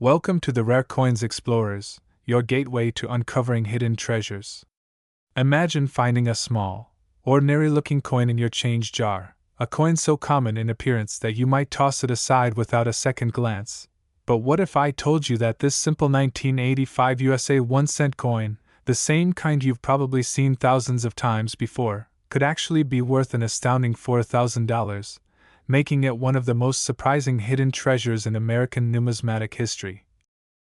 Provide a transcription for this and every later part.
Welcome to the Rare Coins Explorers, your gateway to uncovering hidden treasures. Imagine finding a small, ordinary-looking coin in your change jar, a coin so common in appearance that you might toss it aside without a second glance. But what if I told you that this simple 1985 USA 1-cent coin, the same kind you've probably seen thousands of times before, could actually be worth an astounding $4,000? Making it one of the most surprising hidden treasures in American numismatic history.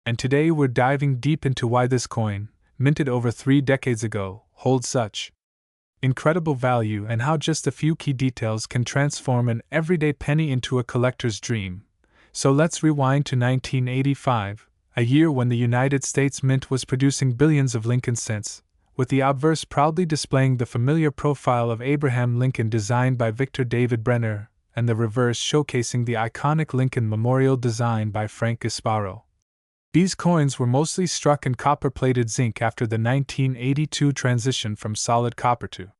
And today we're diving deep into why this coin, minted over 3 decades ago, holds such incredible value and how just a few key details can transform an everyday penny into a collector's dream. So let's rewind to 1985, a year when the United States Mint was producing billions of Lincoln cents, with the obverse proudly displaying the familiar profile of Abraham Lincoln designed by Victor David Brenner, and the reverse showcasing the iconic Lincoln Memorial designed by Frank Gasparo. These coins were mostly struck in copper-plated zinc after the 1982 transition from solid copper to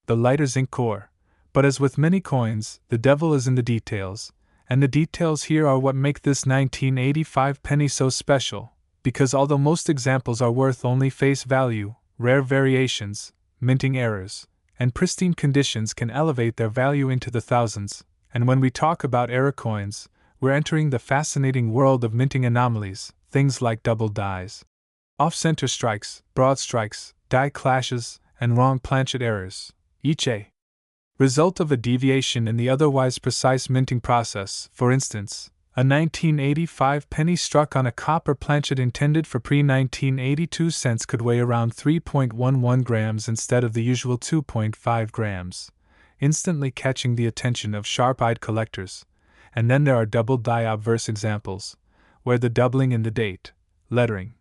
the lighter zinc core. But as with many coins, the devil is in the details, and the details here are what make this 1985 penny so special, because although most examples are worth only face value, rare variations, minting errors, and pristine conditions can elevate their value into the thousands. And when we talk about error coins, we're entering the fascinating world of minting anomalies, things like double dies, off-center strikes, broad strikes, die clashes, and wrong planchet errors, each a result of a deviation in the otherwise precise minting process. For instance, a 1985 penny struck on a copper planchet intended for pre-1982 cents could weigh around 3.11 grams instead of the usual 2.5 grams. Instantly catching the attention of sharp-eyed collectors. And then there are double die obverse examples, where the doubling in the date, lettering,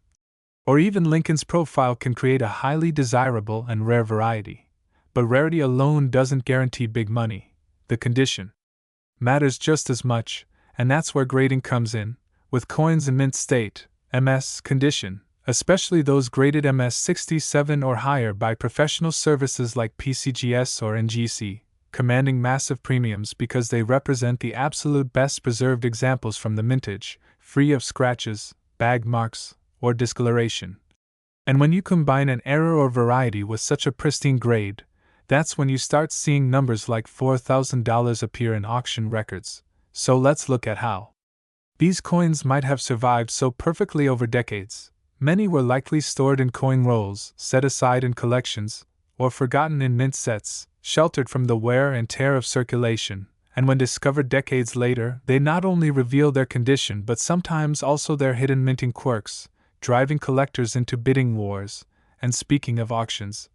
or even Lincoln's profile can create a highly desirable and rare variety. But rarity alone doesn't guarantee big money. The condition matters just as much, and that's where grading comes in, with coins in mint state, MS condition, especially those graded MS 67 or higher by professional services like PCGS or NGC, commanding massive premiums because they represent the absolute best preserved examples from the mintage, free of scratches, bag marks, or discoloration. And when you combine an error or variety with such a pristine grade, that's when you start seeing numbers like $4,000 appear in auction records. So let's look at how these coins might have survived so perfectly over decades. Many were likely stored in coin rolls, set aside in collections, or forgotten in mint sets, sheltered from the wear and tear of circulation, and when discovered decades later, they not only reveal their condition but sometimes also their hidden minting quirks, driving collectors into bidding wars. And speaking of auctions,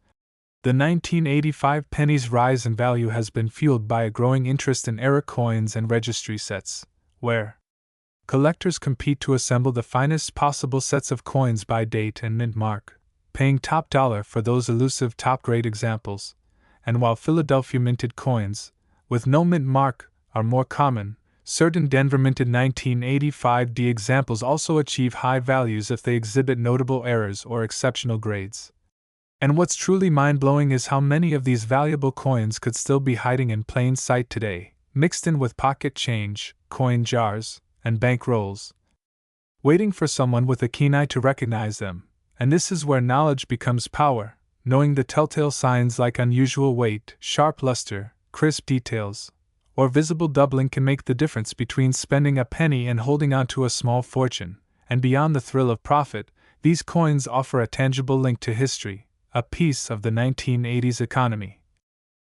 the 1985 penny's rise in value has been fueled by a growing interest in error coins and registry sets, where collectors compete to assemble the finest possible sets of coins by date and mint mark, paying top dollar for those elusive top-grade examples. And while Philadelphia minted coins, with no mint mark, are more common, certain Denver minted 1985D examples also achieve high values if they exhibit notable errors or exceptional grades. And what's truly mind-blowing is how many of these valuable coins could still be hiding in plain sight today, mixed in with pocket change, coin jars, and bank rolls, waiting for someone with a keen eye to recognize them. And this is where knowledge becomes power. Knowing the telltale signs like unusual weight, sharp luster, crisp details, or visible doubling can make the difference between spending a penny and holding on to a small fortune. And beyond the thrill of profit, these coins offer a tangible link to history, a piece of the 1980s economy.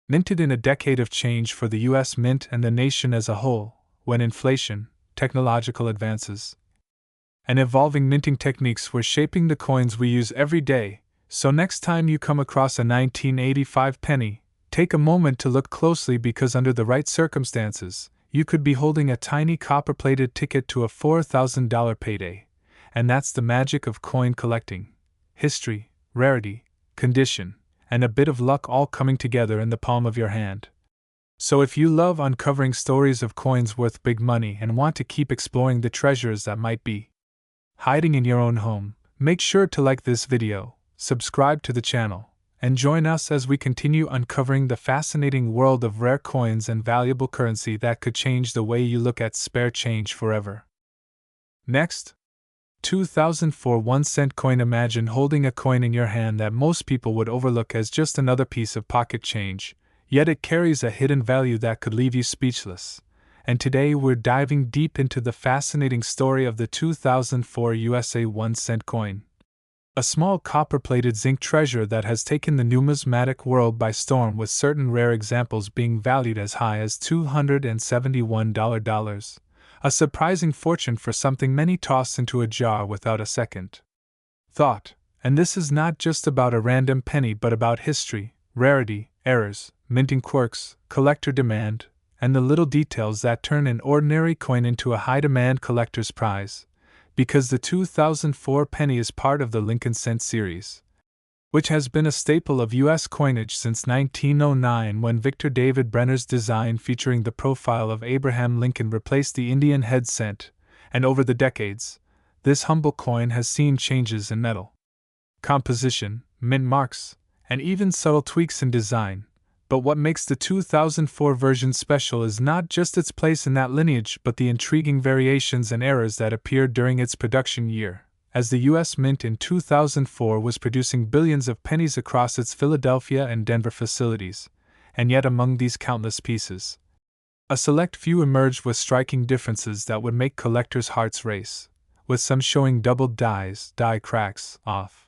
Minted in a decade of change for the U.S. Mint and the nation as a whole, when inflation, technological advances, and evolving minting techniques were shaping the coins we use every day. So next time you come across a 1985 penny, take a moment to look closely because under the right circumstances, you could be holding a tiny copper-plated ticket to a $4,000 payday. And that's the magic of coin collecting. History, rarity, condition, and a bit of luck all coming together in the palm of your hand. So if you love uncovering stories of coins worth big money and want to keep exploring the treasures that might be hiding in your own home, make sure to like this video, subscribe to the channel, and join us as we continue uncovering the fascinating world of rare coins and valuable currency that could change the way you look at spare change forever. Next, 2004 1-cent coin. Imagine holding a coin in your hand that most people would overlook as just another piece of pocket change, yet it carries a hidden value that could leave you speechless. And today we're diving deep into the fascinating story of the 2004 USA 1-cent coin. A small copper-plated zinc treasure that has taken the numismatic world by storm, with certain rare examples being valued as high as $271. A surprising fortune for something many toss into a jar without a second thought. And this is not just about a random penny but about history, rarity, errors, minting quirks, collector demand, and the little details that turn an ordinary coin into a high-demand collector's prize. Because the 2004 penny is part of the Lincoln cent series, which has been a staple of U.S. coinage since 1909, when Victor David Brenner's design featuring the profile of Abraham Lincoln replaced the Indian head cent, and over the decades, this humble coin has seen changes in metal composition, mint marks, and even subtle tweaks in design. But what makes the 2004 version special is not just its place in that lineage but the intriguing variations and errors that appeared during its production year, as the U.S. Mint in 2004 was producing billions of pennies across its Philadelphia and Denver facilities, and yet among these countless pieces, a select few emerged with striking differences that would make collectors' hearts race, with some showing doubled dies, die cracks, off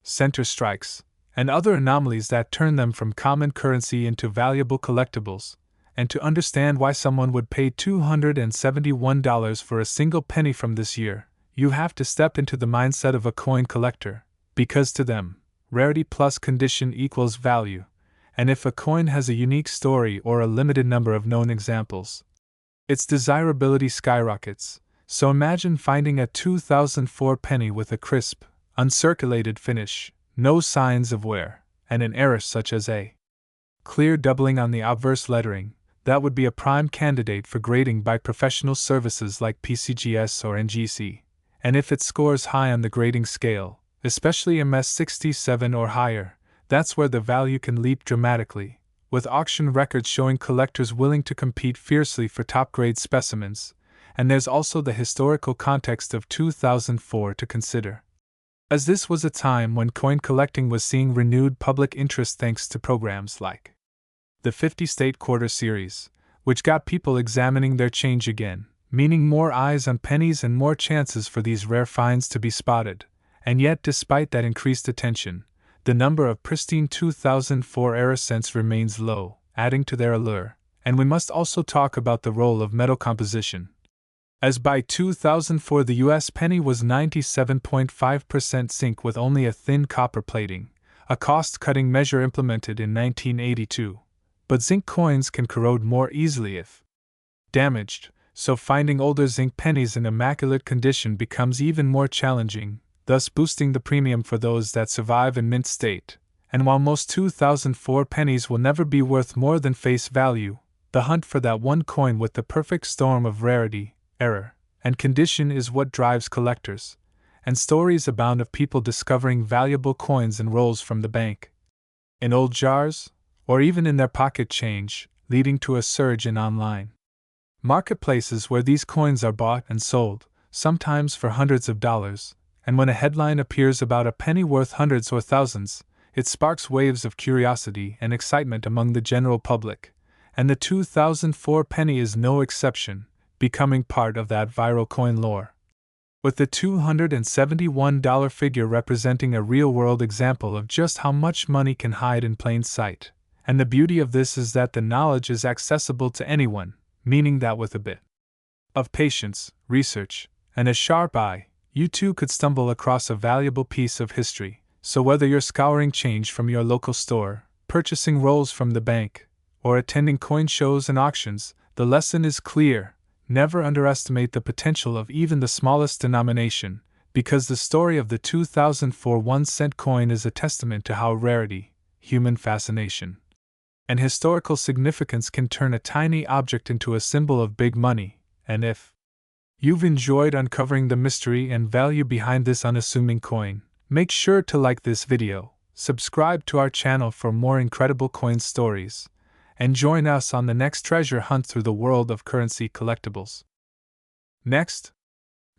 center strikes, and other anomalies that turn them from common currency into valuable collectibles. And to understand why someone would pay $271 for a single penny from this year, you have to step into the mindset of a coin collector, because to them, rarity plus condition equals value, and if a coin has a unique story or a limited number of known examples, its desirability skyrockets. So imagine finding a 2004 penny with a crisp, uncirculated finish, no signs of wear, and an error such as a clear doubling on the obverse lettering. That would be a prime candidate for grading by professional services like PCGS or NGC. And if it scores high on the grading scale, especially MS67 or higher, that's where the value can leap dramatically, with auction records showing collectors willing to compete fiercely for top-grade specimens. And there's also the historical context of 2004 to consider, as this was a time when coin collecting was seeing renewed public interest thanks to programs like the 50 State Quarter Series, which got people examining their change again, meaning more eyes on pennies and more chances for these rare finds to be spotted. And yet, despite that increased attention, the number of pristine 2004 era cents remains low, adding to their allure. And we must also talk about the role of metal composition, as by 2004 the U.S. penny was 97.5% zinc with only a thin copper plating, a cost-cutting measure implemented in 1982. But zinc coins can corrode more easily if damaged, so finding older zinc pennies in immaculate condition becomes even more challenging, thus boosting the premium for those that survive in mint state. And while most 2004 pennies will never be worth more than face value, the hunt for that one coin with the perfect storm of rarity, error, and condition is what drives collectors, and stories abound of people discovering valuable coins and rolls from the bank, in old jars, or even in their pocket change, leading to a surge in online marketplaces where these coins are bought and sold, sometimes for hundreds of dollars. And when a headline appears about a penny worth hundreds or thousands, it sparks waves of curiosity and excitement among the general public, and the 2004 penny is no exception, becoming part of that viral coin lore, with the $271 figure representing a real-world example of just how much money can hide in plain sight. And the beauty of this is that the knowledge is accessible to anyone, meaning that with a bit of patience, research, and a sharp eye, you too could stumble across a valuable piece of history. So whether you're scouring change from your local store, purchasing rolls from the bank, or attending coin shows and auctions, the lesson is clear. Never underestimate the potential of even the smallest denomination, because the story of the 2004 1-cent coin is a testament to how rarity, human fascination, and historical significance can turn a tiny object into a symbol of big money. And if you've enjoyed uncovering the mystery and value behind this unassuming coin, make sure to like this video, subscribe to our channel for more incredible coin stories, and join us on the next treasure hunt through the world of currency collectibles. Next,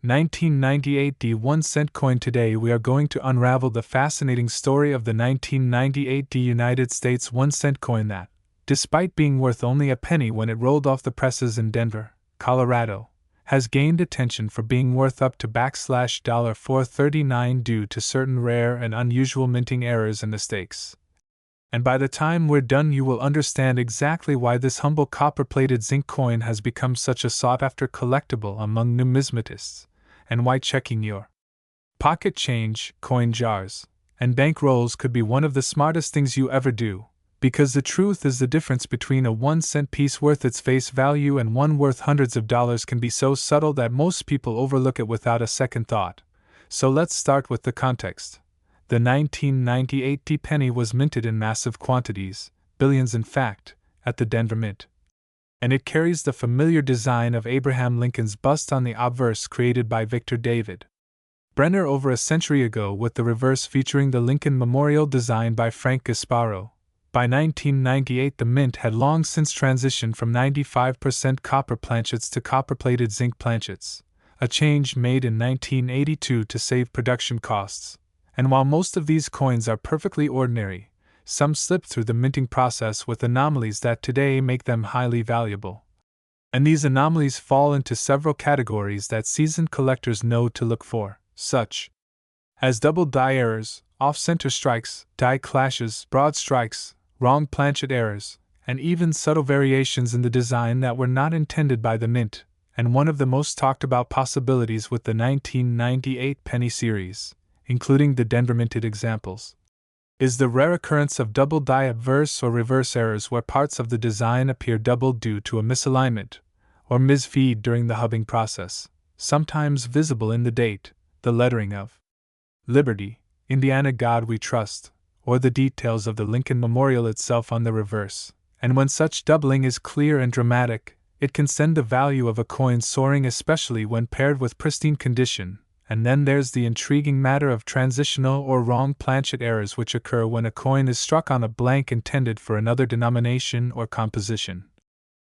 1998 D 1 cent coin. Today we are going to unravel the fascinating story of the 1998 D United States 1 cent coin that, despite being worth only a penny when it rolled off the presses in Denver, Colorado, has gained attention for being worth up to $439 due to certain rare and unusual minting errors and mistakes. And by the time we're done, you will understand exactly why this humble copper-plated zinc coin has become such a sought-after collectible among numismatists, and why checking your pocket change, coin jars, and bank rolls could be one of the smartest things you ever do, because the truth is the difference between a 1 cent piece worth its face value and one worth hundreds of dollars can be so subtle that most people overlook it without a second thought. So let's start with the context. The 1998 D penny was minted in massive quantities, billions in fact, at the Denver Mint. And it carries the familiar design of Abraham Lincoln's bust on the obverse created by Victor David Brenner over a century ago, with the reverse featuring the Lincoln Memorial designed by Frank Gasparo. By 1998, the Mint had long since transitioned from 95% copper planchets to copper-plated zinc planchets, a change made in 1982 to save production costs. And while most of these coins are perfectly ordinary, some slip through the minting process with anomalies that today make them highly valuable. And these anomalies fall into several categories that seasoned collectors know to look for, such as double die errors, off-center strikes, die clashes, broad strikes, wrong planchet errors, and even subtle variations in the design that were not intended by the Mint. And one of the most talked about possibilities with the 1998 penny series, including the Denver minted examples, is the rare occurrence of double die obverse or reverse errors where parts of the design appear doubled due to a misalignment or misfeed during the hubbing process, sometimes visible in the date, the lettering of Liberty, Indiana God We Trust, or the details of the Lincoln Memorial itself on the reverse. And when such doubling is clear and dramatic, it can send the value of a coin soaring, especially when paired with pristine condition. And then there's the intriguing matter of transitional or wrong planchet errors, which occur when a coin is struck on a blank intended for another denomination or composition.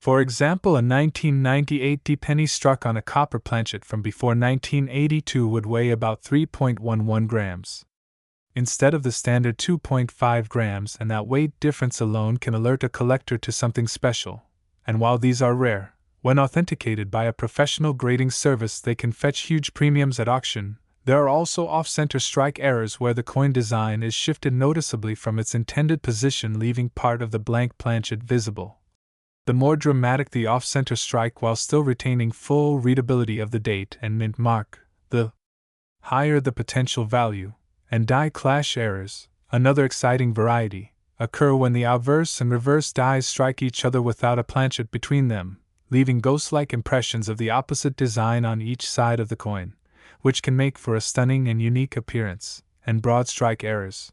For example, a 1998 D penny struck on a copper planchet from before 1982 would weigh about 3.11 grams, instead of the standard 2.5 grams, and that weight difference alone can alert a collector to something special. And while these are rare, when authenticated by a professional grading service they can fetch huge premiums at auction. There are also off-center strike errors where the coin design is shifted noticeably from its intended position, leaving part of the blank planchet visible. The more dramatic the off-center strike while still retaining full readability of the date and mint mark, the higher the potential value. And die clash errors, another exciting variety, occur when the obverse and reverse dies strike each other without a planchet between them, leaving ghost-like impressions of the opposite design on each side of the coin, which can make for a stunning and unique appearance. And broad strike errors,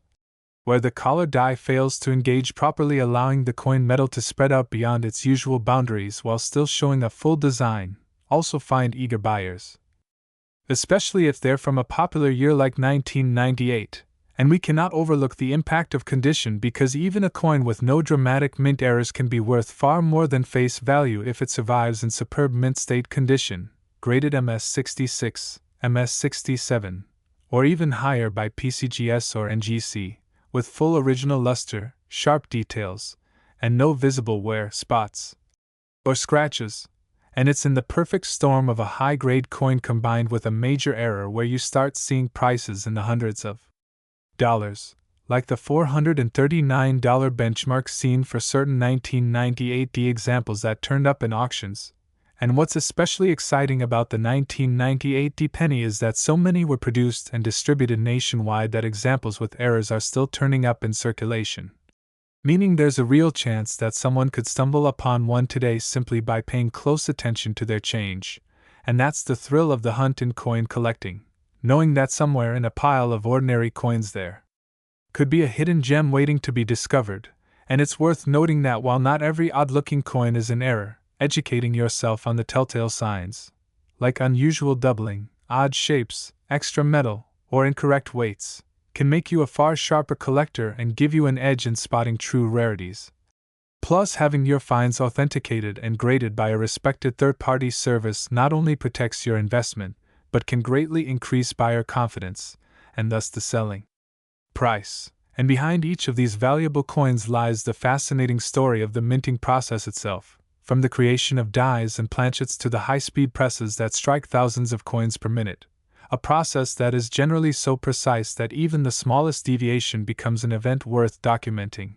where the collar die fails to engage properly, allowing the coin metal to spread out beyond its usual boundaries while still showing a full design, also find eager buyers, especially if they're from a popular year like 1998. And we cannot overlook the impact of condition, because even a coin with no dramatic mint errors can be worth far more than face value if it survives in superb mint state condition, graded MS66, MS67, or even higher by PCGS or NGC, with full original luster, sharp details, and no visible wear, spots, or scratches. And it's in the perfect storm of a high-grade coin combined with a major error where you start seeing prices in the hundreds of dollars, like the $439 benchmark seen for certain 1998 D examples that turned up in auctions. And what's especially exciting about the 1998 D penny is that so many were produced and distributed nationwide that examples with errors are still turning up in circulation. Meaning there's a real chance that someone could stumble upon one today simply by paying close attention to their change. And that's the thrill of the hunt in coin collecting, knowing that somewhere in a pile of ordinary coins there could be a hidden gem waiting to be discovered. And it's worth noting that while not every odd-looking coin is in error, educating yourself on the telltale signs, like unusual doubling, odd shapes, extra metal, or incorrect weights, can make you a far sharper collector and give you an edge in spotting true rarities. Plus, having your finds authenticated and graded by a respected third-party service not only protects your investment, but can greatly increase buyer confidence, and thus the selling price. And behind each of these valuable coins lies the fascinating story of the minting process itself, from the creation of dies and planchets to the high-speed presses that strike thousands of coins per minute, a process that is generally so precise that even the smallest deviation becomes an event worth documenting.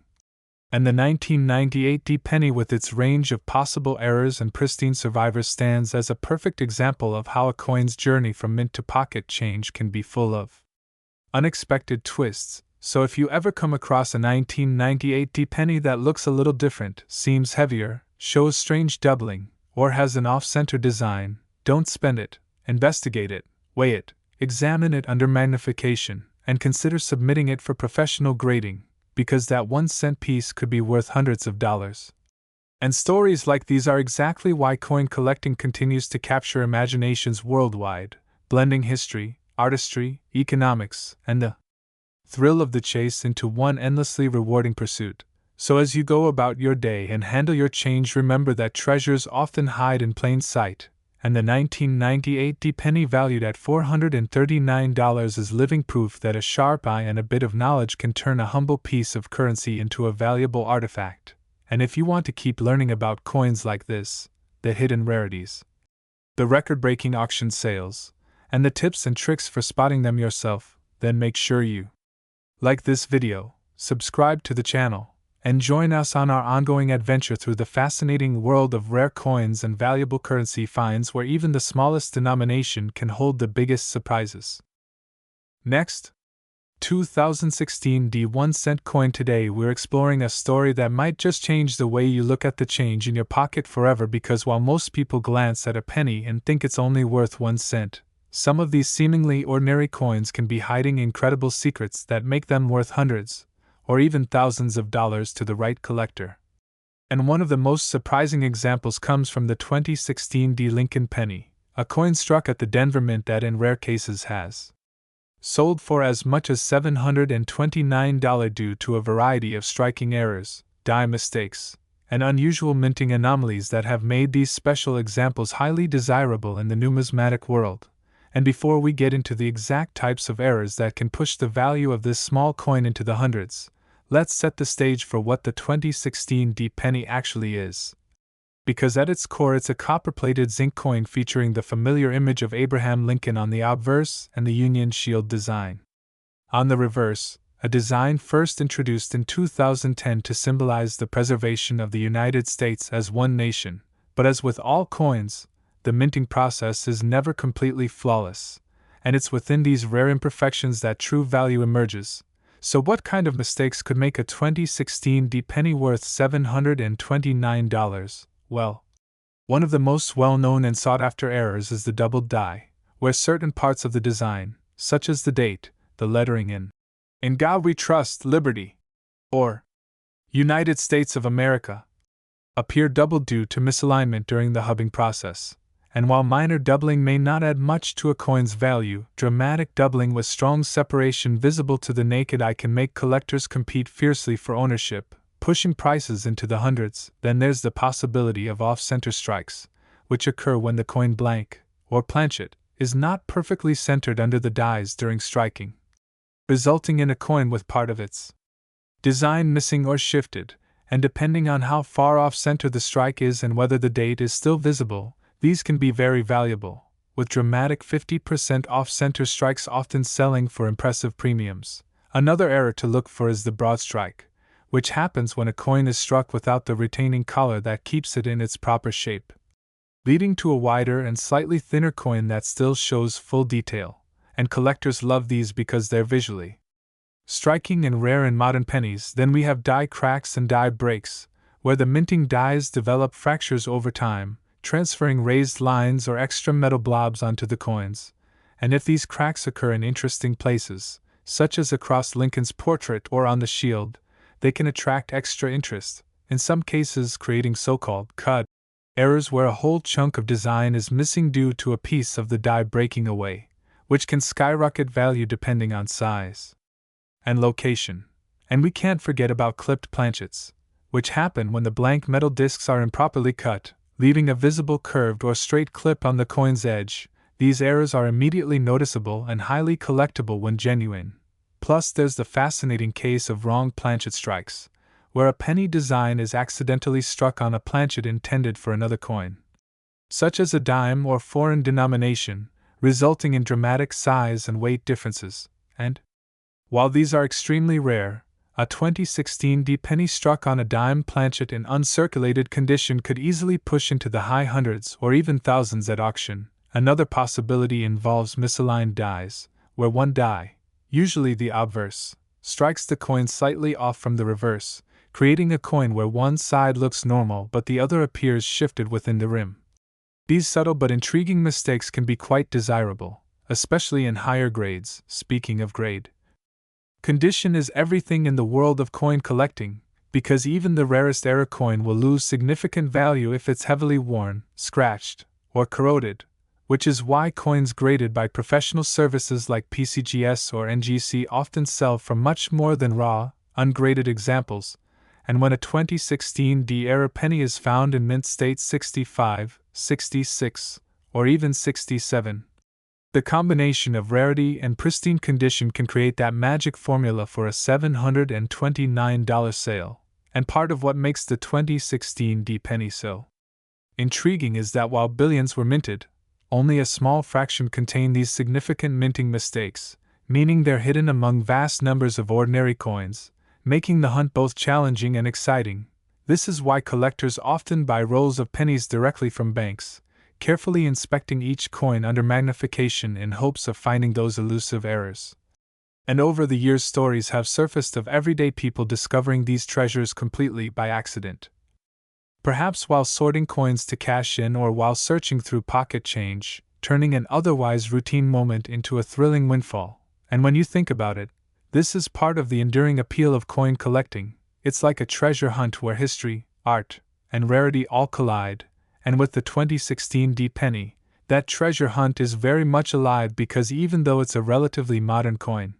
And the 1998 D-penny with its range of possible errors and pristine survivors stands as a perfect example of how a coin's journey from mint to pocket change can be full of unexpected twists. So if you ever come across a 1998 D-penny that looks a little different, seems heavier, shows strange doubling, or has an off-center design, don't spend it, investigate it, weigh it, examine it under magnification, and consider submitting it for professional grading, because that 1-cent piece could be worth hundreds of dollars. And stories like these are exactly why coin collecting continues to capture imaginations worldwide, blending history, artistry, economics, and the thrill of the chase into one endlessly rewarding pursuit. So as you go about your day and handle your change, remember that treasures often hide in plain sight, and the 1998 D-penny valued at $439 is living proof that a sharp eye and a bit of knowledge can turn a humble piece of currency into a valuable artifact. And if you want to keep learning about coins like this, the hidden rarities, the record-breaking auction sales, and the tips and tricks for spotting them yourself, then make sure you like this video, subscribe to the channel, and join us on our ongoing adventure through the fascinating world of rare coins and valuable currency finds where even the smallest denomination can hold the biggest surprises. Next, 2016 D1-cent coin. Today we're exploring a story that might just change the way you look at the change in your pocket forever, because while most people glance at a penny and think it's only worth 1 cent, some of these seemingly ordinary coins can be hiding incredible secrets that make them worth hundreds, or even thousands of dollars to the right collector. And one of the most surprising examples comes from the 2016 D Lincoln penny, a coin struck at the Denver Mint that in rare cases has sold for as much as $729 due to a variety of striking errors, die mistakes, and unusual minting anomalies that have made these special examples highly desirable in the numismatic world. And before we get into the exact types of errors that can push the value of this small coin into the hundreds, let's set the stage for what the 2016 D-penny actually is. Because at its core it's a copper-plated zinc coin featuring the familiar image of Abraham Lincoln on the obverse and the Union Shield design on the reverse, a design first introduced in 2010 to symbolize the preservation of the United States as one nation. But as with all coins, the minting process is never completely flawless, and it's within these rare imperfections that true value emerges. So what kind of mistakes could make a 2016 D-penny worth $729? Well, one of the most well-known and sought-after errors is the doubled die, where certain parts of the design, such as the date, the lettering "In God We Trust, Liberty," or United States of America, appear doubled due to misalignment during the hubbing process. And while minor doubling may not add much to a coin's value, dramatic doubling with strong separation visible to the naked eye can make collectors compete fiercely for ownership, pushing prices into the hundreds. Then there's the possibility of off-center strikes, which occur when the coin blank, or planchet, is not perfectly centered under the dies during striking, resulting in a coin with part of its design missing or shifted. And depending on how far off-center the strike is and whether the date is still visible, these can be very valuable, with dramatic 50% off-center strikes often selling for impressive premiums. Another error to look for is the broad strike, which happens when a coin is struck without the retaining collar that keeps it in its proper shape, leading to a wider and slightly thinner coin that still shows full detail. And collectors love these because they're visually striking and rare in modern pennies. Then we have die cracks and die breaks, where the minting dies develop fractures over time, transferring raised lines or extra metal blobs onto the coins. And if these cracks occur in interesting places, such as across Lincoln's portrait or on the shield, they can attract extra interest, in some cases creating so-called cut errors where a whole chunk of design is missing due to a piece of the die breaking away, which can skyrocket value depending on size and location. And we can't forget about clipped planchets, which happen when the blank metal discs are improperly cut, leaving a visible curved or straight clip on the coin's edge. These errors are immediately noticeable and highly collectible when genuine. Plus, there's the fascinating case of wrong planchet strikes, where a penny design is accidentally struck on a planchet intended for another coin, such as a dime or foreign denomination, resulting in dramatic size and weight differences. And, while these are extremely rare, a 2016 D penny struck on a dime planchet in uncirculated condition could easily push into the high hundreds or even thousands at auction. Another possibility involves misaligned dies, where one die, usually the obverse, strikes the coin slightly off from the reverse, creating a coin where one side looks normal but the other appears shifted within the rim. These subtle but intriguing mistakes can be quite desirable, especially in higher grades. Speaking of grade, condition is everything in the world of coin collecting, because even the rarest error coin will lose significant value if it's heavily worn, scratched, or corroded, which is why coins graded by professional services like PCGS or NGC often sell for much more than raw, ungraded examples. And when a 2016 D-era penny is found in mint state 65, 66, or even 67, the combination of rarity and pristine condition can create that magic formula for a $729 sale. And part of what makes the 2016 D penny so intriguing is that while billions were minted, only a small fraction contain these significant minting mistakes, meaning they're hidden among vast numbers of ordinary coins, making the hunt both challenging and exciting. This is why collectors often buy rolls of pennies directly from banks, carefully inspecting each coin under magnification in hopes of finding those elusive errors. And over the years, stories have surfaced of everyday people discovering these treasures completely by accident. Perhaps while sorting coins to cash in or while searching through pocket change, turning an otherwise routine moment into a thrilling windfall. And when you think about it, this is part of the enduring appeal of coin collecting. It's like a treasure hunt where history, art, and rarity all collide, and with the 2016 D penny, that treasure hunt is very much alive because even though it's a relatively modern coin,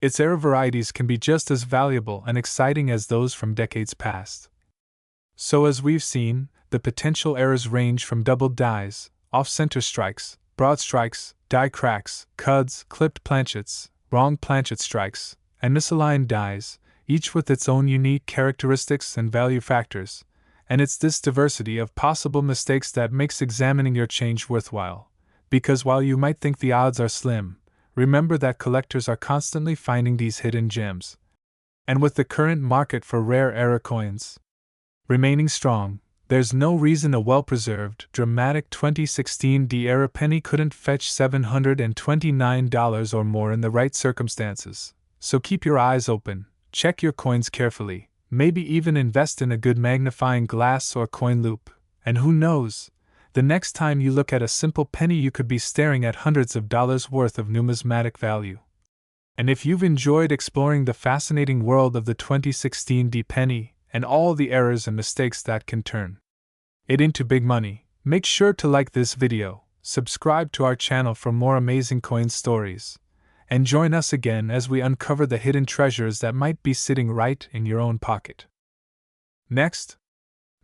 its error varieties can be just as valuable and exciting as those from decades past. So as we've seen, the potential errors range from doubled dies, off-center strikes, broad strikes, die cracks, cuds, clipped planchets, wrong planchet strikes, and misaligned dies, each with its own unique characteristics and value factors. And it's this diversity of possible mistakes that makes examining your change worthwhile. Because while you might think the odds are slim, remember that collectors are constantly finding these hidden gems. And with the current market for rare error coins remaining strong, there's no reason a well-preserved, dramatic 2016 D-era penny couldn't fetch $729 or more in the right circumstances. So keep your eyes open, check your coins carefully, maybe even invest in a good magnifying glass or coin loop, and who knows, the next time you look at a simple penny you could be staring at hundreds of dollars worth of numismatic value. And if you've enjoyed exploring the fascinating world of the 2016 D penny, and all the errors and mistakes that can turn it into big money, make sure to like this video, subscribe to our channel for more amazing coin stories, and join us again as we uncover the hidden treasures that might be sitting right in your own pocket. Next,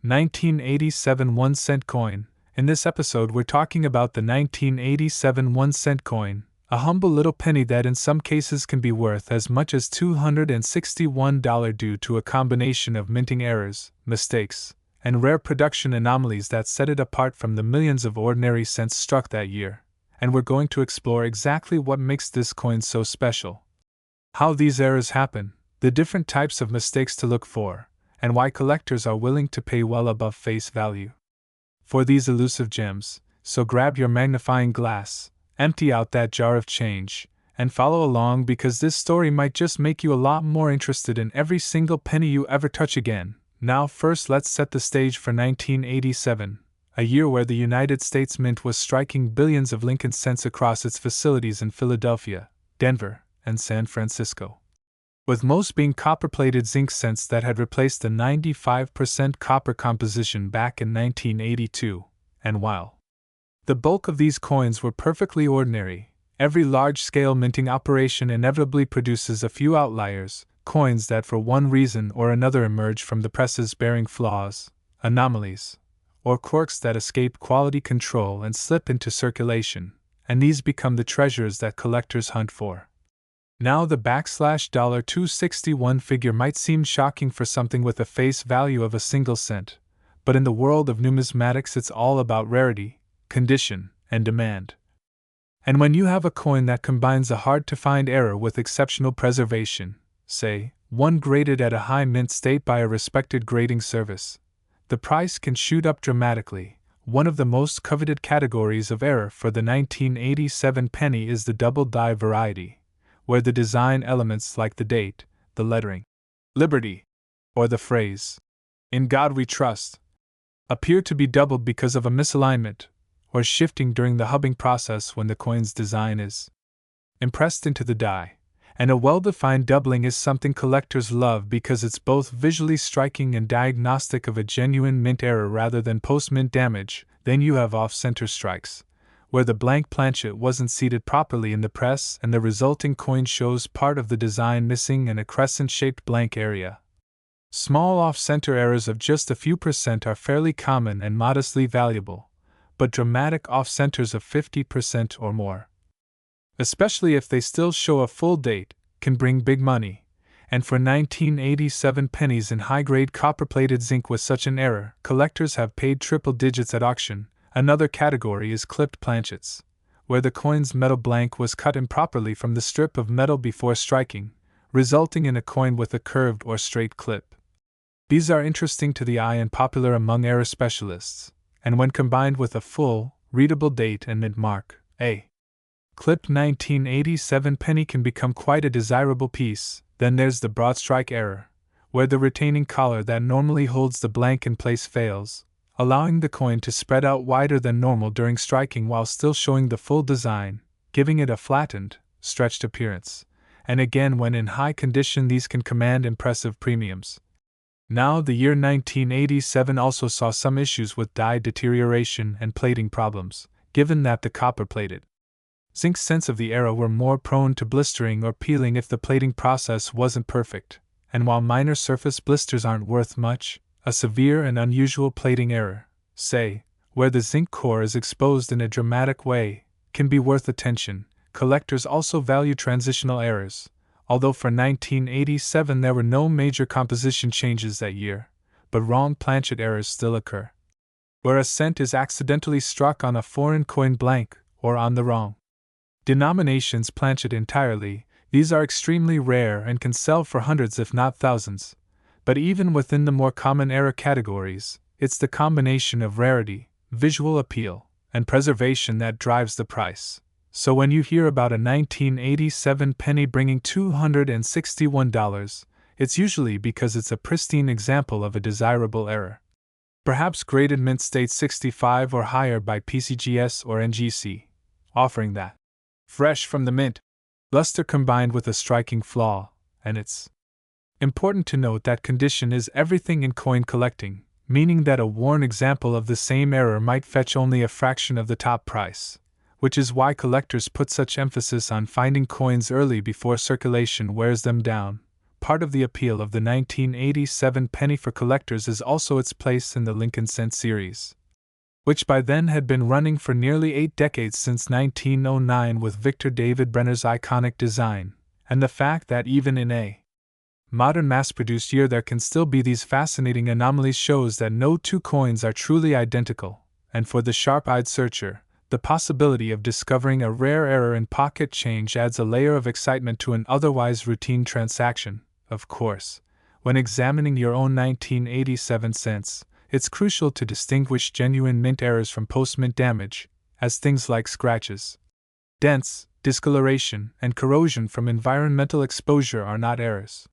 1987 1-cent coin. In this episode we're talking about the 1987 1-cent coin, a humble little penny that in some cases can be worth as much as $261 due to a combination of minting errors, mistakes, and rare production anomalies that set it apart from the millions of ordinary cents struck that year. And we're going to explore exactly what makes this coin so special, how these errors happen, the different types of mistakes to look for, and why collectors are willing to pay well above face value for these elusive gems. So grab your magnifying glass, empty out that jar of change, and follow along because this story might just make you a lot more interested in every single penny you ever touch again. Now first let's set the stage for 1987, a year where the United States Mint was striking billions of Lincoln cents across its facilities in Philadelphia, Denver, and San Francisco, with most being copper-plated zinc cents that had replaced the 95% copper composition back in 1982, and while the bulk of these coins were perfectly ordinary, every large-scale minting operation inevitably produces a few outliers, coins that for one reason or another emerge from the presses bearing flaws, anomalies, or quirks that escape quality control and slip into circulation. and these become the treasures that collectors hunt for. Now the $261 figure might seem shocking for something with a face value of a single cent, but in the world of numismatics it's all about rarity, condition, and demand. And when you have a coin that combines a hard-to-find error with exceptional preservation, say, one graded at a high mint state by a respected grading service, the price can shoot up dramatically. One of the most coveted categories of error for the 1987 penny is the double die variety, where the design elements like the date, the lettering, Liberty, or the phrase, In God We Trust, appear to be doubled because of a misalignment or shifting during the hubbing process when the coin's design is impressed into the die. And a well-defined doubling is something collectors love because it's both visually striking and diagnostic of a genuine mint error rather than post-mint damage. Then you have off-center strikes, where the blank planchet wasn't seated properly in the press and the resulting coin shows part of the design missing and a crescent-shaped blank area. Small off-center errors of just a few percent are fairly common and modestly valuable, but dramatic off-centers of 50% or more, especially if they still show a full date, can bring big money, and for 1987 pennies in high-grade copper-plated zinc with such an error, collectors have paid triple digits at auction. Another category is clipped planchets, where the coin's metal blank was cut improperly from the strip of metal before striking, resulting in a coin with a curved or straight clip. These are interesting to the eye and popular among error specialists, and when combined with a full, readable date and mint mark, a clipped 1987 penny can become quite a desirable piece. Then there's the broad strike error, where the retaining collar that normally holds the blank in place fails, allowing the coin to spread out wider than normal during striking while still showing the full design, giving it a flattened, stretched appearance. And again, when in high condition, these can command impressive premiums. Now, the year 1987 also saw some issues with die deterioration and plating problems, given that the copper-plated zinc cents of the era were more prone to blistering or peeling if the plating process wasn't perfect, and while minor surface blisters aren't worth much, a severe and unusual plating error, say, where the zinc core is exposed in a dramatic way, can be worth attention. Collectors also value transitional errors, although for 1987 there were no major composition changes that year, but wrong planchet errors still occur, where a cent is accidentally struck on a foreign coin blank or on the wrong denomination's planchet entirely. These are extremely rare and can sell for hundreds if not thousands. But even within the more common error categories, it's the combination of rarity, visual appeal, and preservation that drives the price. So when you hear about a 1987 penny bringing $261, it's usually because it's a pristine example of a desirable error. Perhaps graded mint state 65 or higher by PCGS or NGC, offering that fresh from the mint luster combined with a striking flaw, and it's important to note that condition is everything in coin collecting, meaning that a worn example of the same error might fetch only a fraction of the top price, which is why collectors put such emphasis on finding coins early before circulation wears them down. Part of the appeal of the 1987 penny for collectors is also its place in the Lincoln Cent series, which by then had been running for nearly 8 decades since 1909 with Victor David Brenner's iconic design, and the fact that even in a modern mass-produced year there can still be these fascinating anomalies shows that no two coins are truly identical, and for the sharp-eyed searcher, the possibility of discovering a rare error in pocket change adds a layer of excitement to an otherwise routine transaction. Of course, when examining your own 1987 cents, it's crucial to distinguish genuine mint errors from post-mint damage, as things like scratches, dents, discoloration, and corrosion from environmental exposure are not errors,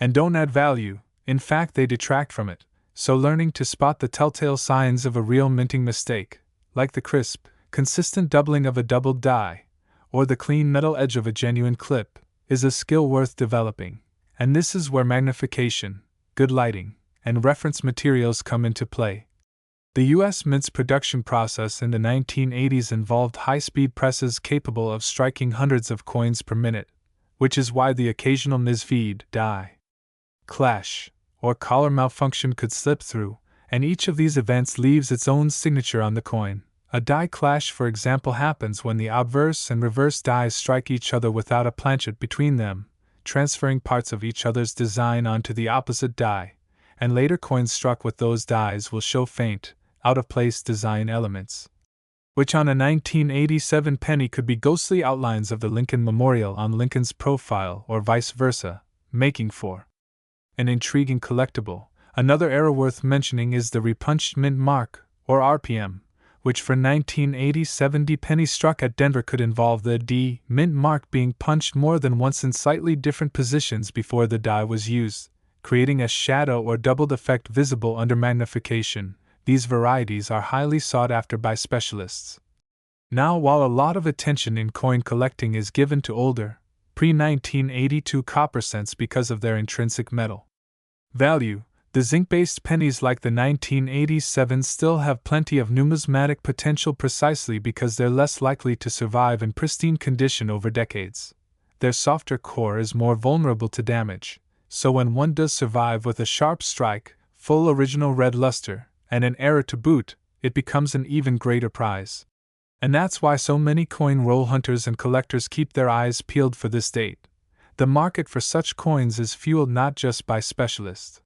and don't add value. In fact, they detract from it. So learning to spot the telltale signs of a real minting mistake, like the crisp, consistent doubling of a doubled die, or the clean metal edge of a genuine clip, is a skill worth developing. And this is where magnification, good lighting, and reference materials come into play. The U.S. Mint's production process in the 1980s involved high-speed presses capable of striking hundreds of coins per minute, which is why the occasional misfeed, die, clash, or collar malfunction could slip through, and each of these events leaves its own signature on the coin, A die clash, for example, happens when the obverse and reverse dies strike each other without a planchet between them, transferring parts of each other's design onto the opposite die, and later coins struck with those dies will show faint, out-of-place design elements, which on a 1987 penny could be ghostly outlines of the Lincoln Memorial on Lincoln's profile or vice versa, making for an intriguing collectible. Another error worth mentioning is the repunched mint mark, or RPM, which for 1987 D pennies struck at Denver could involve the D mint mark being punched more than once in slightly different positions before the die was used, creating a shadow or doubled effect visible under magnification. These varieties are highly sought after by specialists. Now, while a lot of attention in coin collecting is given to older, pre-1982 copper cents because of their intrinsic metal value, the zinc-based pennies like the 1987 still have plenty of numismatic potential precisely because they're less likely to survive in pristine condition over decades. Their softer core is more vulnerable to damage, so when one does survive with a sharp strike, full original red luster, and an error to boot, it becomes an even greater prize. And that's why so many coin roll hunters and collectors keep their eyes peeled for this date. The market for such coins is fueled not just by specialists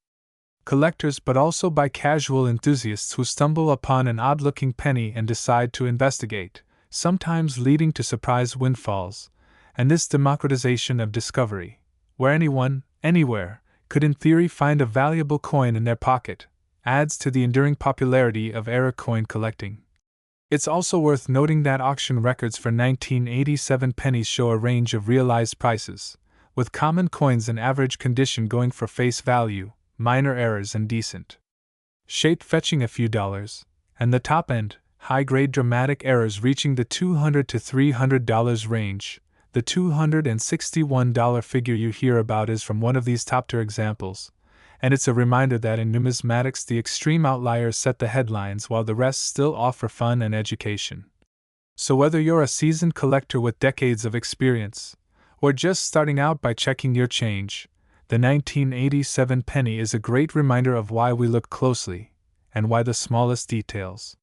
collectors but also by casual enthusiasts who stumble upon an odd-looking penny and decide to investigate, sometimes leading to surprise windfalls. And this democratization of discovery, where anyone, anywhere, could in theory find a valuable coin in their pocket, adds to the enduring popularity of era coin collecting. It's also worth noting that auction records for 1987 pennies show a range of realized prices, with common coins in average condition going for face value, minor errors and decent shape fetching a few dollars, and the top end, high-grade dramatic errors reaching the $200 to $300 range. The $261 figure you hear about is from one of these top-tier examples, and it's a reminder that in numismatics the extreme outliers set the headlines while the rest still offer fun and education. So whether you're a seasoned collector with decades of experience, or just starting out by checking your change, the 1987 penny is a great reminder of why we look closely, and why the smallest details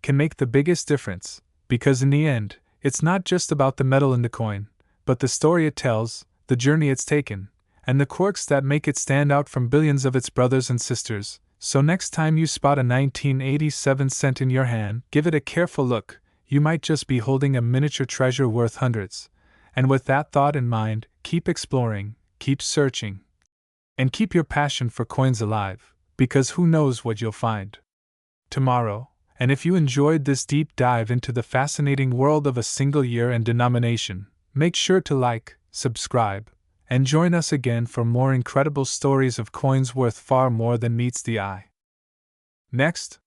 can make the biggest difference, because in the end, it's not just about the metal in the coin, but the story it tells, the journey it's taken, and the quirks that make it stand out from billions of its brothers and sisters. So next time you spot a 1987 cent in your hand, give it a careful look. You might just be holding a miniature treasure worth hundreds. And with that thought in mind, keep exploring, keep searching, and keep your passion for coins alive, because who knows what you'll find tomorrow. And if you enjoyed this deep dive into the fascinating world of a single year and denomination, make sure to like, subscribe, and join us again for more incredible stories of coins worth far more than meets the eye. Next,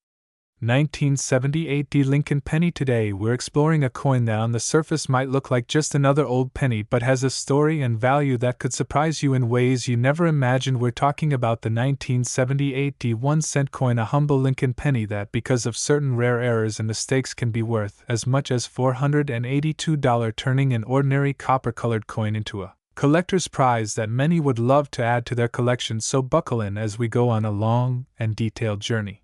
1978 D Lincoln penny. Today we're exploring a coin that on the surface might look like just another old penny but has a story and value that could surprise you in ways you never imagined. We're talking about the 1978 D 1-cent coin, a humble Lincoln penny that, because of certain rare errors and mistakes, can be worth as much as $482, turning an ordinary copper-colored coin into a collector's prize that many would love to add to their collection. So buckle in as we go on a long and detailed journey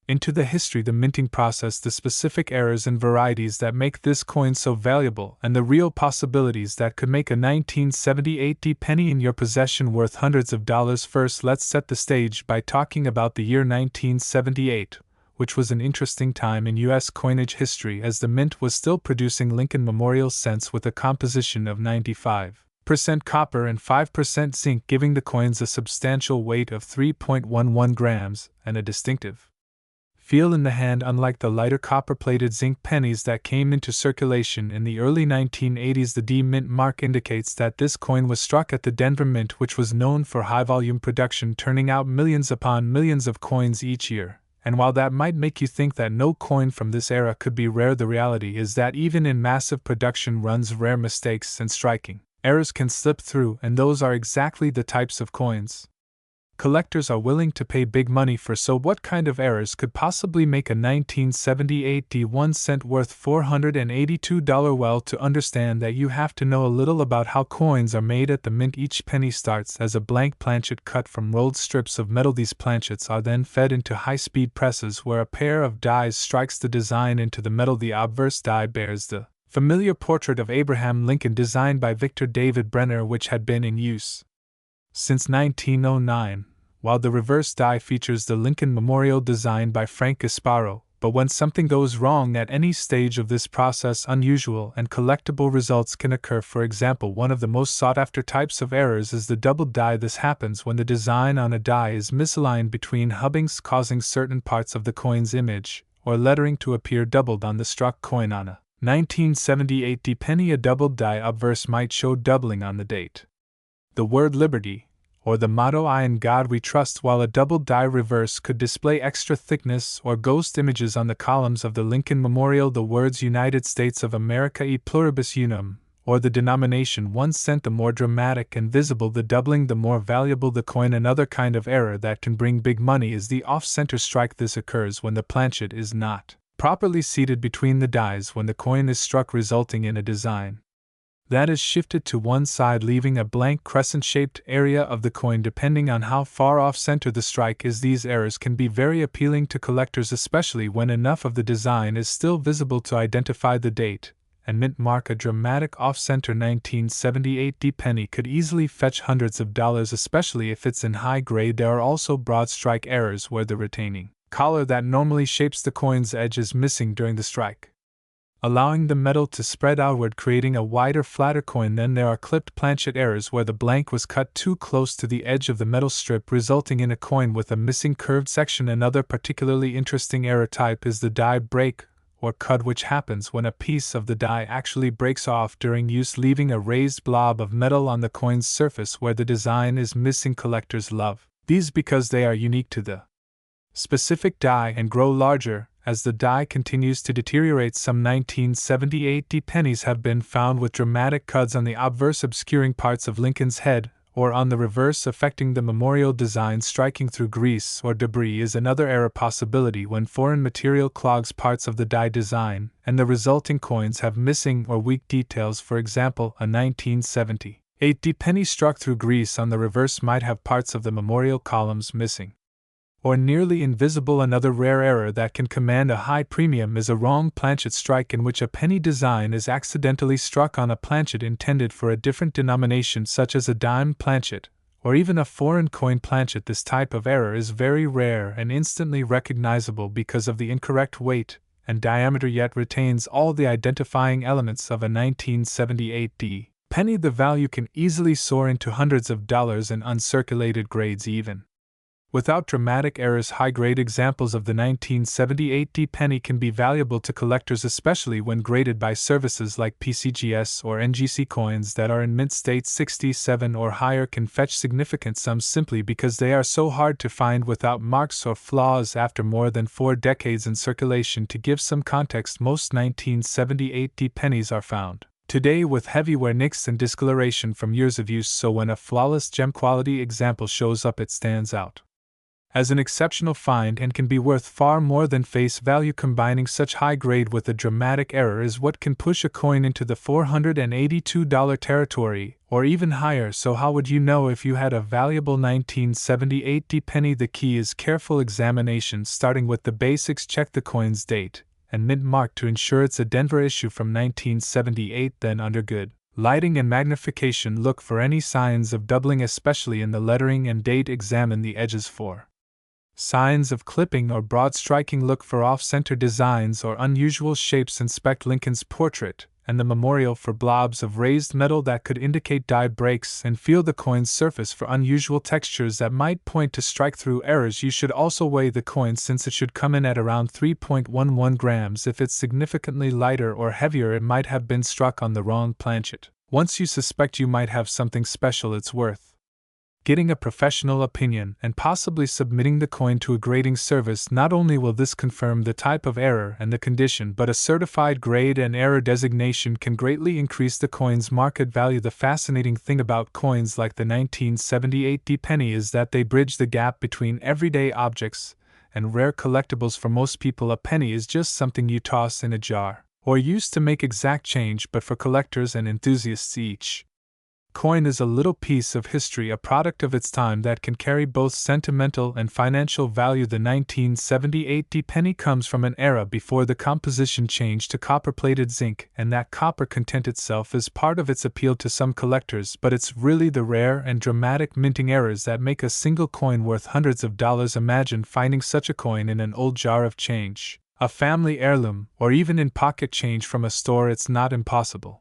into the history, the minting process, the specific errors and varieties that make this coin so valuable, and the real possibilities that could make a 1978 D penny in your possession worth hundreds of dollars. First, let's set the stage by talking about the year 1978, which was an interesting time in U.S. coinage history as the mint was still producing Lincoln Memorial cents with a composition of 95% copper and 5% zinc, giving the coins a substantial weight of 3.11 grams and a distinctive feel in the hand, unlike the lighter copper-plated zinc pennies that came into circulation in the early 1980s. The D mint mark indicates that this coin was struck at the Denver Mint, which was known for high-volume production, turning out millions upon millions of coins each year. And while that might make you think that no coin from this era could be rare, the reality is that even in massive production runs, rare mistakes and striking errors can slip through, and those are exactly the types of coins Collectors are willing to pay big money for, so what kind of errors could possibly make a 1978 D1 cent worth $482? Well, to understand that you have to know a little about how coins are made at the mint. Each penny starts as a blank planchet cut from rolled strips of metal. These planchets are then fed into high-speed presses where a pair of dies strikes the design into the metal. The obverse die bears the familiar portrait of Abraham Lincoln designed by Victor David Brenner, which had been in use since 1909, while the reverse die features the Lincoln Memorial designed by Frank Gasparo. But when something goes wrong at any stage of this process, unusual and collectible results can occur. For example, one of the most sought-after types of errors is the double die. This happens when the design on a die is misaligned between hubbings, causing certain parts of the coin's image or lettering to appear doubled on the struck coin. On a 1978 D-penny, a doubled die obverse might show doubling on the date, the word liberty, or the motto "I in God we trust," while a double die reverse could display extra thickness or ghost images on the columns of the Lincoln Memorial, the words United States of America e pluribus unum, or the denomination 1 cent. The more dramatic and visible the doubling, the more valuable the coin. Another kind of error that can bring big money is the off-center strike. This occurs when the planchet is not properly seated between the dies when the coin is struck, resulting in a design that is shifted to one side, leaving a blank crescent-shaped area of the coin. Depending on how far off-center the strike is, these errors can be very appealing to collectors, especially when enough of the design is still visible to identify the date and mint mark. A dramatic off-center 1978 D-penny could easily fetch hundreds of dollars, especially if it's in high grade. There are also broad strike errors where the retaining collar that normally shapes the coin's edge is missing during the strike, allowing the metal to spread outward, creating a wider, flatter coin. Then there are clipped planchet errors where the blank was cut too close to the edge of the metal strip, resulting in a coin with a missing curved section. Another particularly interesting error type is the die break or cut, which happens when a piece of the die actually breaks off during use, leaving a raised blob of metal on the coin's surface where the design is missing. Collectors love these because they are unique to the specific die and grow larger as the die continues to deteriorate. Some 1978 D-pennies have been found with dramatic cuts on the obverse, obscuring parts of Lincoln's head, or on the reverse, affecting the memorial design. Striking through grease or debris is another error possibility when foreign material clogs parts of the die design, and the resulting coins have missing or weak details. For example, a 1978 D-penny struck through grease on the reverse might have parts of the memorial columns missing or nearly invisible. Another rare error that can command a high premium is a wrong planchet strike, in which a penny design is accidentally struck on a planchet intended for a different denomination, such as a dime planchet, or even a foreign coin planchet. This type of error is very rare and instantly recognizable because of the incorrect weight and diameter, yet retains all the identifying elements of a 1978 D-penny. The value can easily soar into hundreds of dollars in uncirculated grades. Even without dramatic errors, high-grade examples of the 1978 D-penny can be valuable to collectors, especially when graded by services like PCGS or NGC. Coins that are in mint state 67 or higher can fetch significant sums simply because they are so hard to find without marks or flaws after more than 4 decades in circulation. To give some context, most 1978 D-pennies are found today with heavy wear, nicks, and discoloration from years of use, so when a flawless gem-quality example shows up, it stands out as an exceptional find and can be worth far more than face value. Combining such high grade with a dramatic error is what can push a coin into the $482 territory, or even higher. So how would you know if you had a valuable 1978 D-penny? The key is careful examination, starting with the basics. Check the coin's date and mint mark to ensure it's a Denver issue from 1978. Then, under good lighting and magnification, look for any signs of doubling, especially in the lettering and date. Examine the edges for signs of clipping or broad striking. Look for off-center designs or unusual shapes. Inspect Lincoln's portrait and the memorial for blobs of raised metal that could indicate die breaks, and feel the coin's surface for unusual textures that might point to strike-through errors. You should also weigh the coin, since it should come in at around 3.11 grams. If it's significantly lighter or heavier, it might have been struck on the wrong planchet. Once you suspect you might have something special, it's worth getting a professional opinion, and possibly submitting the coin to a grading service. Not only will this confirm the type of error and the condition, but a certified grade and error designation can greatly increase the coin's market value. The fascinating thing about coins like the 1978 D penny is that they bridge the gap between everyday objects and rare collectibles. For most people, a penny is just something you toss in a jar or use to make exact change, but for collectors and enthusiasts, each coin is a little piece of history, a product of its time that can carry both sentimental and financial value. The 1978 D penny comes from an era before the composition changed to copper-plated zinc, and that copper content itself is part of its appeal to some collectors, but it's really the rare and dramatic minting errors that make a single coin worth hundreds of dollars. Imagine finding such a coin in an old jar of change, a family heirloom, or even in pocket change from a store. It's not impossible.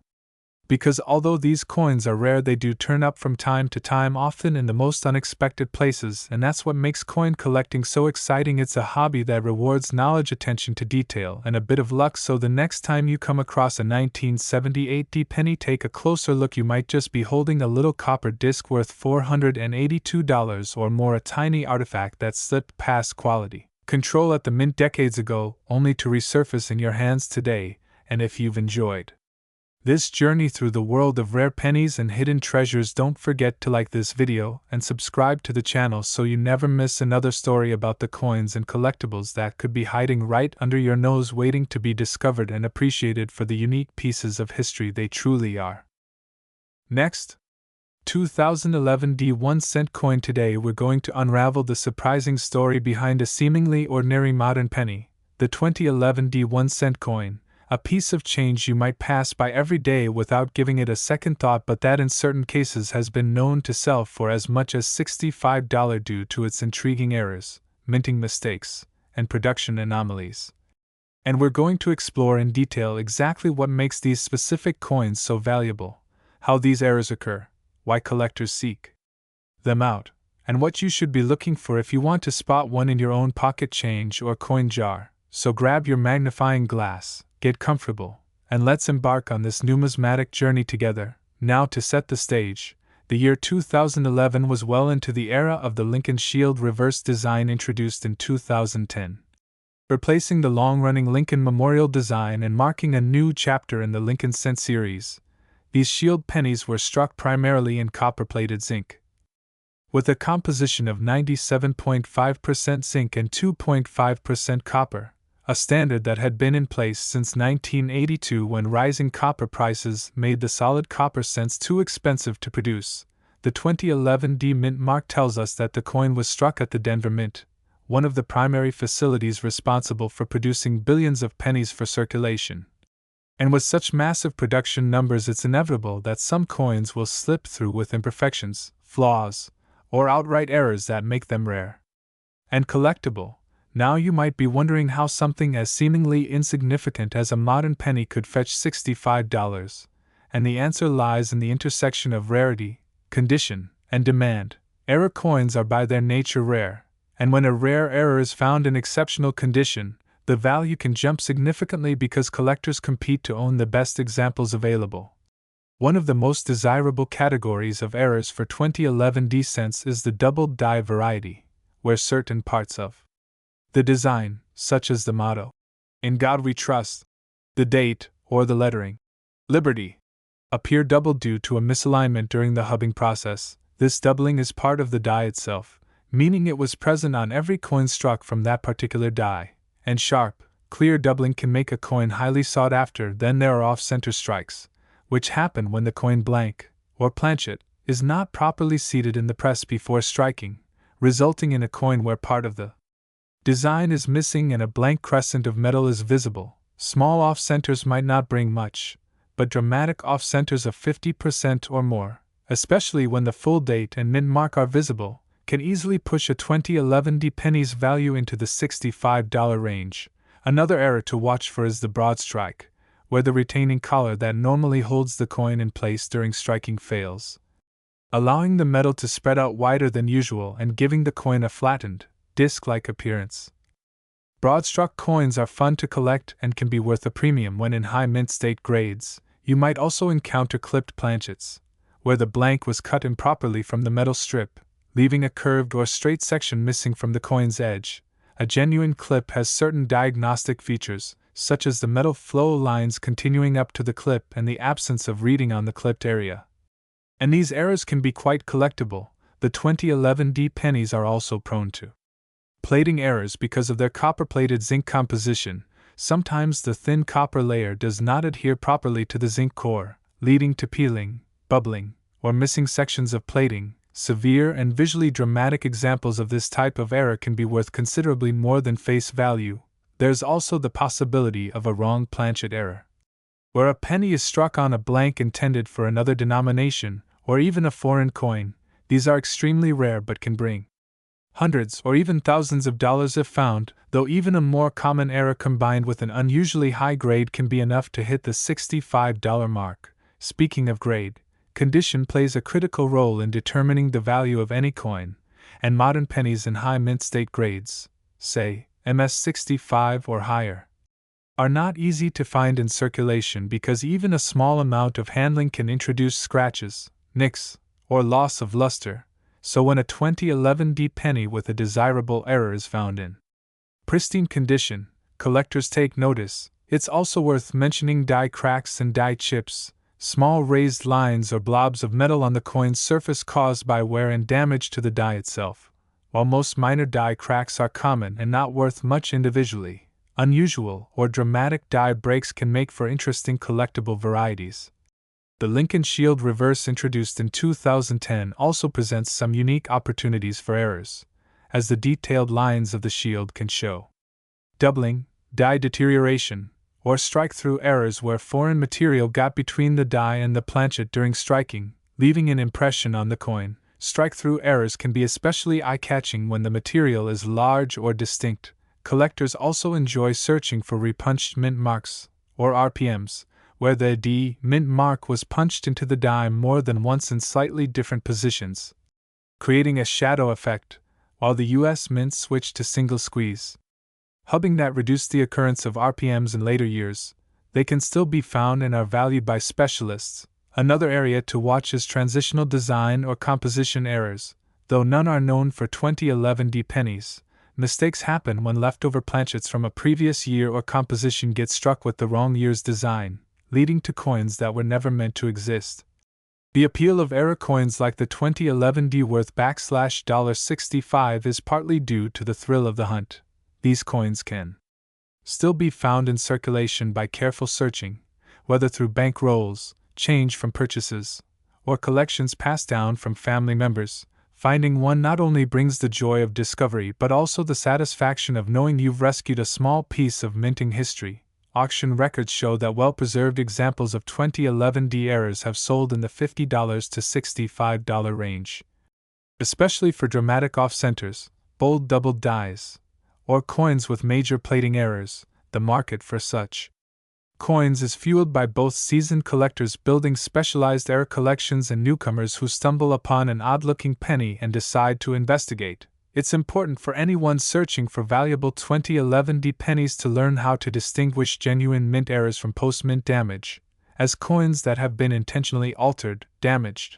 Because although these coins are rare, they do turn up from time to time, often in the most unexpected places, and that's what makes coin collecting so exciting. It's a hobby that rewards knowledge, attention to detail, and a bit of luck. So the next time you come across a 1978 D penny, take a closer look. You might just be holding a little copper disc worth $482 or more, a tiny artifact that slipped past quality control at the mint decades ago, only to resurface in your hands today. And if you've enjoyed this journey through the world of rare pennies and hidden treasures, don't forget to like this video and subscribe to the channel so you never miss another story about the coins and collectibles that could be hiding right under your nose, waiting to be discovered and appreciated for the unique pieces of history they truly are. Next, 2011 D 1-cent coin. Today we're going to unravel the surprising story behind a seemingly ordinary modern penny, the 2011 D 1-cent coin. A piece of change you might pass by every day without giving it a second thought, but that in certain cases has been known to sell for as much as $65 due to its intriguing errors, minting mistakes, and production anomalies. And we're going to explore in detail exactly what makes these specific coins so valuable, how these errors occur, why collectors seek them out, and what you should be looking for if you want to spot one in your own pocket change or coin jar. So grab your magnifying glass, get comfortable, and let's embark on this numismatic journey together. Now, to set the stage, the year 2011 was well into the era of the Lincoln Shield reverse design, introduced in 2010. Replacing the long-running Lincoln Memorial design and marking a new chapter in the Lincoln Cent series, these shield pennies were struck primarily in copper-plated zinc, with a composition of 97.5% zinc and 2.5% copper. A standard that had been in place since 1982, when rising copper prices made the solid copper cents too expensive to produce. The 2011 D mint mark tells us that the coin was struck at the Denver Mint, one of the primary facilities responsible for producing billions of pennies for circulation. And with such massive production numbers, it's inevitable that some coins will slip through with imperfections, flaws, or outright errors that make them rare and collectible. Now you might be wondering how something as seemingly insignificant as a modern penny could fetch $65, and the answer lies in the intersection of rarity, condition, and demand. Error coins are by their nature rare, and when a rare error is found in exceptional condition, the value can jump significantly because collectors compete to own the best examples available. One of the most desirable categories of errors for 2011 D cents is the doubled die variety, where certain parts of the design, such as the motto, "In God We Trust," the date, or the lettering, "Liberty," appear doubled due to a misalignment during the hubbing process. This doubling is part of the die itself, meaning it was present on every coin struck from that particular die, and sharp, clear doubling can make a coin highly sought after. Then there are off-center strikes, which happen when the coin blank, or planchet, is not properly seated in the press before striking, resulting in a coin where part of the design is missing and a blank crescent of metal is visible. Small off-centers might not bring much, but dramatic off-centers of 50% or more, especially when the full date and mint mark are visible, can easily push a 2011 D penny's value into the $65 range. Another error to watch for is the broad strike, where the retaining collar that normally holds the coin in place during striking fails, allowing the metal to spread out wider than usual and giving the coin a flattened, disc-like appearance. Broad-struck coins are fun to collect and can be worth a premium when in high mint state grades. You might also encounter clipped planchets, where the blank was cut improperly from the metal strip, leaving a curved or straight section missing from the coin's edge. A genuine clip has certain diagnostic features, such as the metal flow lines continuing up to the clip and the absence of reading on the clipped area. And these errors can be quite collectible. The 2011 D pennies are also prone to plating errors because of their copper-plated zinc composition. Sometimes the thin copper layer does not adhere properly to the zinc core, leading to peeling, bubbling, or missing sections of plating. Severe and visually dramatic examples of this type of error can be worth considerably more than face value. There's also the possibility of a wrong planchet error, where a penny is struck on a blank intended for another denomination, or even a foreign coin. These are extremely rare but can bring hundreds or even thousands of dollars if found, though even a more common error combined with an unusually high grade can be enough to hit the $65 mark. Speaking of grade, condition plays a critical role in determining the value of any coin, and modern pennies in high mint state grades, say MS65 or higher, are not easy to find in circulation because even a small amount of handling can introduce scratches, nicks, or loss of luster. So when a 2011 D penny with a desirable error is found in pristine condition, collectors take notice. It's also worth mentioning die cracks and die chips, small raised lines or blobs of metal on the coin's surface caused by wear and damage to the die itself. While most minor die cracks are common and not worth much individually, unusual or dramatic die breaks can make for interesting collectible varieties. The Lincoln Shield reverse introduced in 2010 also presents some unique opportunities for errors, as the detailed lines of the shield can show doubling, die deterioration, or strike-through errors where foreign material got between the die and the planchet during striking, leaving an impression on the coin. Strike-through errors can be especially eye-catching when the material is large or distinct. Collectors also enjoy searching for repunched mint marks, or RPMs, where the D mint mark was punched into the die more than once in slightly different positions, creating a shadow effect, while the US mint switched to single squeeze hubbing that reduced the occurrence of RPMs in later years. They can still be found and are valued by specialists. Another area to watch is transitional design or composition errors. Though none are known for 2011 D pennies, mistakes happen when leftover planchets from a previous year or composition get struck with the wrong year's design, leading to coins that were never meant to exist. The appeal of error coins like the 2011 D worth $65 is partly due to the thrill of the hunt. These coins can still be found in circulation by careful searching, whether through bank rolls, change from purchases, or collections passed down from family members. Finding one not only brings the joy of discovery but also the satisfaction of knowing you've rescued a small piece of minting history. Auction records show that well-preserved examples of 2011 D errors have sold in the $50 to $65 range. Especially for dramatic off-centers, bold doubled dies, or coins with major plating errors, the market for such coins is fueled by both seasoned collectors building specialized error collections and newcomers who stumble upon an odd-looking penny and decide to investigate. It's important for anyone searching for valuable 2011 D pennies to learn how to distinguish genuine mint errors from post-mint damage, as coins that have been intentionally altered, damaged,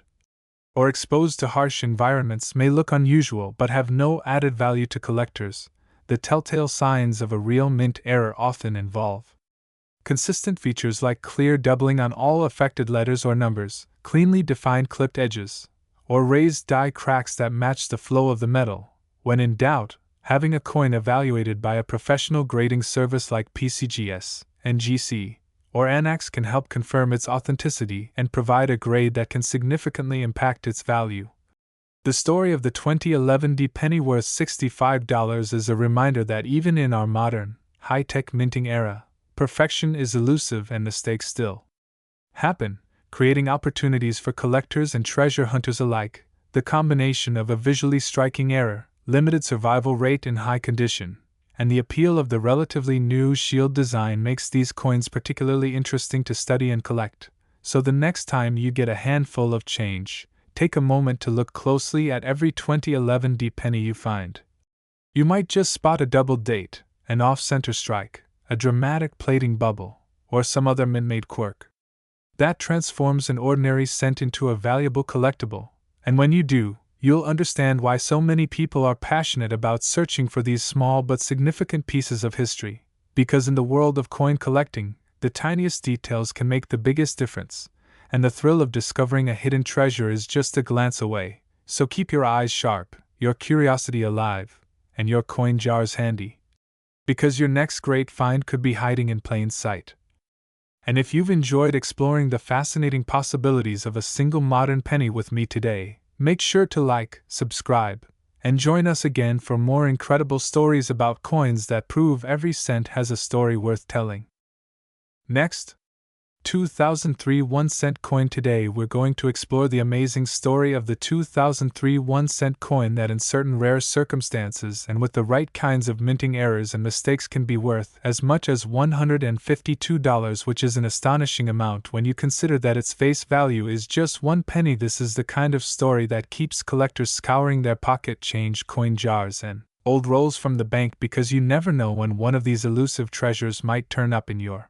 or exposed to harsh environments may look unusual but have no added value to collectors. The telltale signs of a real mint error often involve consistent features like clear doubling on all affected letters or numbers, cleanly defined clipped edges, or raised die cracks that match the flow of the metal. When in doubt, having a coin evaluated by a professional grading service like PCGS, NGC, or ANAX can help confirm its authenticity and provide a grade that can significantly impact its value. The story of the 2011 D penny worth $65 is a reminder that even in our modern, high-tech minting era, perfection is elusive and mistakes still happen, creating opportunities for collectors and treasure hunters alike. The combination of a visually striking error, limited survival rate in high condition, and the appeal of the relatively new shield design makes these coins particularly interesting to study and collect. So the next time you get a handful of change, take a moment to look closely at every 2011 D penny you find. You might just spot a double date, an off-center strike, a dramatic plating bubble, or some other mint-made quirk that transforms an ordinary cent into a valuable collectible. And when you do, you'll understand why so many people are passionate about searching for these small but significant pieces of history, because in the world of coin collecting, the tiniest details can make the biggest difference, and the thrill of discovering a hidden treasure is just a glance away. So keep your eyes sharp, your curiosity alive, and your coin jars handy, because your next great find could be hiding in plain sight. And if you've enjoyed exploring the fascinating possibilities of a single modern penny with me today, make sure to like, subscribe, and join us again for more incredible stories about coins that prove every cent has a story worth telling. Next, 2003 1-cent coin. Today we're going to explore the amazing story of the 2003 1-cent coin that in certain rare circumstances and with the right kinds of minting errors and mistakes can be worth as much as $152, which is an astonishing amount when you consider that its face value is just 1 penny. This is the kind of story that keeps collectors scouring their pocket change, coin jars, and old rolls from the bank, because you never know when one of these elusive treasures might turn up in your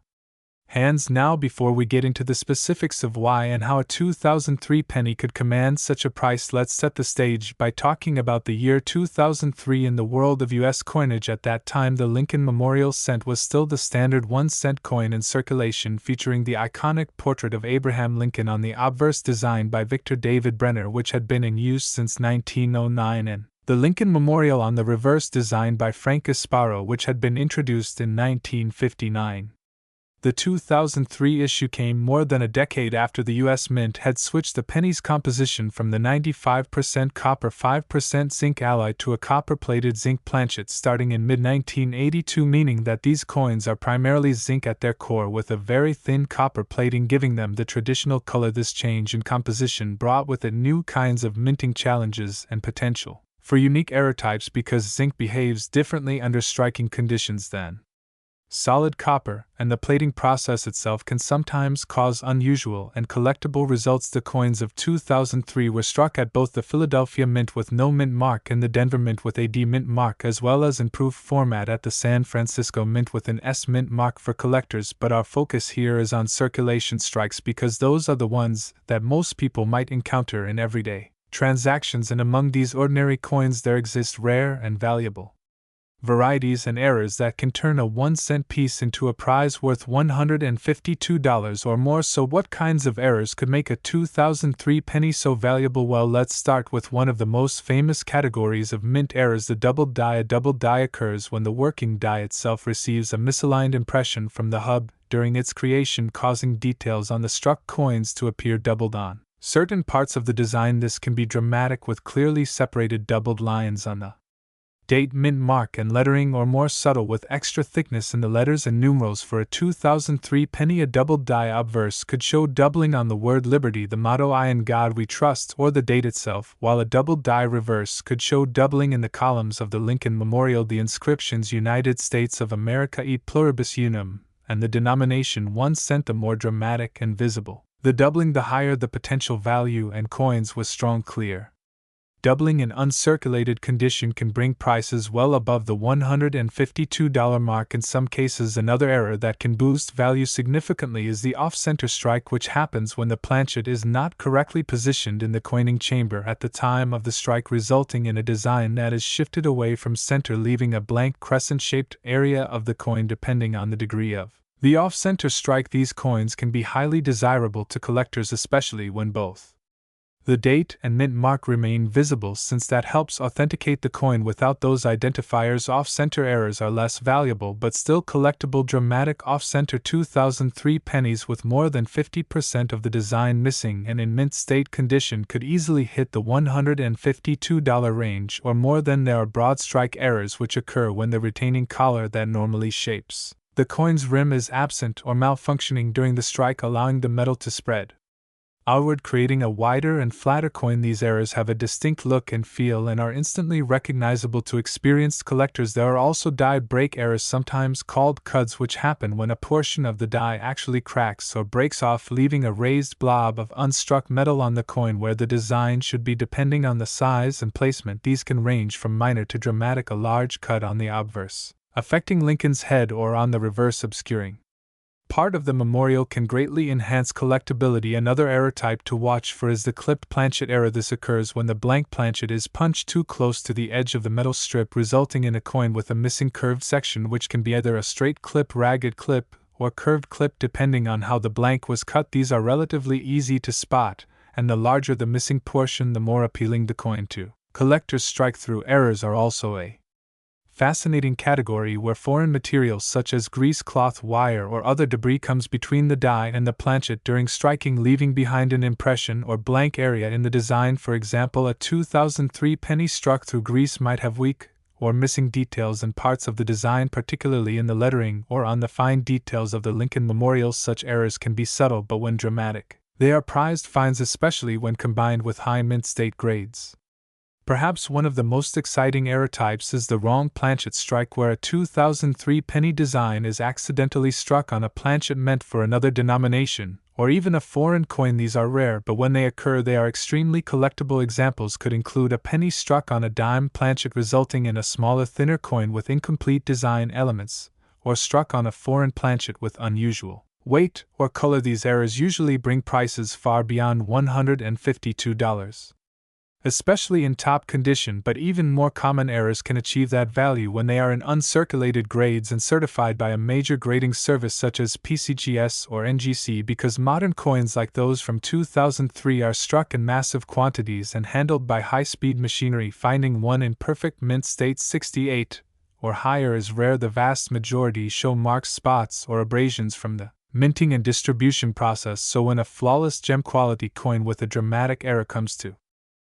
hands. Now, before we get into the specifics of why and how a 2003 penny could command such a price, let's set the stage by talking about the year 2003 in the world of U.S. coinage. At that time, the Lincoln Memorial Cent was still the standard 1-cent coin in circulation, featuring the iconic portrait of Abraham Lincoln on the obverse, designed by Victor David Brenner, which had been in use since 1909, and the Lincoln Memorial on the reverse, designed by Frank Gasparo, which had been introduced in 1959. The 2003 issue came more than a decade after the U.S. Mint had switched the penny's composition from the 95% copper 5% zinc alloy to a copper-plated zinc planchet starting in mid-1982, meaning that these coins are primarily zinc at their core with a very thin copper plating giving them the traditional color. This change in composition brought with it new kinds of minting challenges and potential for unique error types, because zinc behaves differently under striking conditions than solid copper, and the plating process itself can sometimes cause unusual and collectible results. The coins of 2003 were struck at both the Philadelphia Mint with no mint mark and the Denver Mint with a D mint mark, as well as in proof format at the San Francisco Mint with an S mint mark for collectors. But our focus here is on circulation strikes, because those are the ones that most people might encounter in everyday transactions, and among these ordinary coins there exist rare and valuable varieties and errors that can turn a 1-cent piece into a prize worth $152 or more. So what kinds of errors could make a 2003 penny so valuable? Well, let's start with one of the most famous categories of mint errors, the doubled die. A doubled die occurs when the working die itself receives a misaligned impression from the hub during its creation, causing details on the struck coins to appear doubled on certain parts of the design. This can be dramatic, with clearly separated doubled lines on the date, mint mark, and lettering, or more subtle with extra thickness in the letters and numerals. For a 2003 penny, a doubled die obverse could show doubling on the word liberty, the motto I in God we trust, or the date itself, while a doubled die reverse could show doubling in the columns of the Lincoln Memorial, the inscriptions United States of America et pluribus unum, and the denomination 1 cent. The more dramatic and visible the doubling, the higher the potential value, and coins with strong clear doubling in uncirculated condition can bring prices well above the $152 mark in some cases. Another error that can boost value significantly is the off-center strike, which happens when the planchet is not correctly positioned in the coining chamber at the time of the strike, resulting in a design that is shifted away from center, leaving a blank crescent-shaped area of the coin. Depending on the degree of the off-center strike, these coins can be highly desirable to collectors, especially when both the date and mint mark remain visible, since that helps authenticate the coin. Without those identifiers, off-center errors are less valuable but still collectible. Dramatic off-center 2003 pennies with more than 50% of the design missing and in mint state condition could easily hit the $152 range or more. Then there are broad strike errors, which occur when the retaining collar that normally shapes the coin's rim is absent or malfunctioning during the strike, allowing the metal to spread outward, creating a wider and flatter coin. These errors have a distinct look and feel and are instantly recognizable to experienced collectors. There are also die break errors, sometimes called cuds, which happen when a portion of the die actually cracks or breaks off, leaving a raised blob of unstruck metal on the coin where the design should be. Depending on the size and placement, these can range from minor to dramatic. A large cut on the obverse, affecting Lincoln's head, or on the reverse, obscuring part of the memorial can greatly enhance collectability. Another error type to watch for is the clipped planchet error. This occurs when the blank planchet is punched too close to the edge of the metal strip, resulting in a coin with a missing curved section, which can be either a straight clip, ragged clip, or curved clip depending on how the blank was cut. These are relatively easy to spot, and the larger the missing portion, the more appealing the coin to collectors. Strike-through errors are also a fascinating category where foreign materials such as grease, cloth, wire, or other debris comes between the die and the planchet during striking, leaving behind an impression or blank area in the design. For example, a 2003 penny struck through grease might have weak or missing details in parts of the design, particularly in the lettering or on the fine details of the Lincoln Memorial. Such errors can be subtle, but when dramatic, they are prized finds, especially when combined with high mint state grades. Perhaps one of the most exciting error types is the wrong planchet strike, where a 2003 penny design is accidentally struck on a planchet meant for another denomination, or even a foreign coin. These are rare, but when they occur, they are extremely collectible. Examples could include a penny struck on a dime planchet, resulting in a smaller, thinner coin with incomplete design elements, or struck on a foreign planchet with unusual weight or color. These errors usually bring prices far beyond $152. Especially in top condition, but even more common errors can achieve that value when they are in uncirculated grades and certified by a major grading service such as PCGS or NGC, because modern coins like those from 2003 are struck in massive quantities and handled by high-speed machinery. Finding one in perfect mint state 68 or higher is rare. The vast majority show marks, spots, or abrasions from the minting and distribution process, so when a flawless gem quality coin with a dramatic error comes to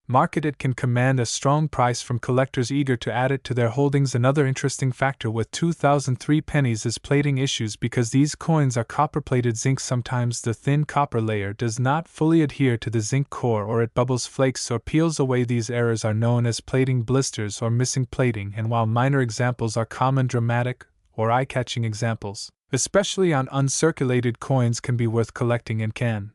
market, it can command a strong price from collectors eager to add it to their holdings. Another interesting factor with 2003 pennies is plating issues. Because these coins are copper-plated zinc, sometimes the thin copper layer does not fully adhere to the zinc core, or it bubbles, flakes, or peels away. These errors are known as plating blisters or missing plating, and while minor examples are common, dramatic or eye-catching examples, especially on uncirculated coins, can be worth collecting and can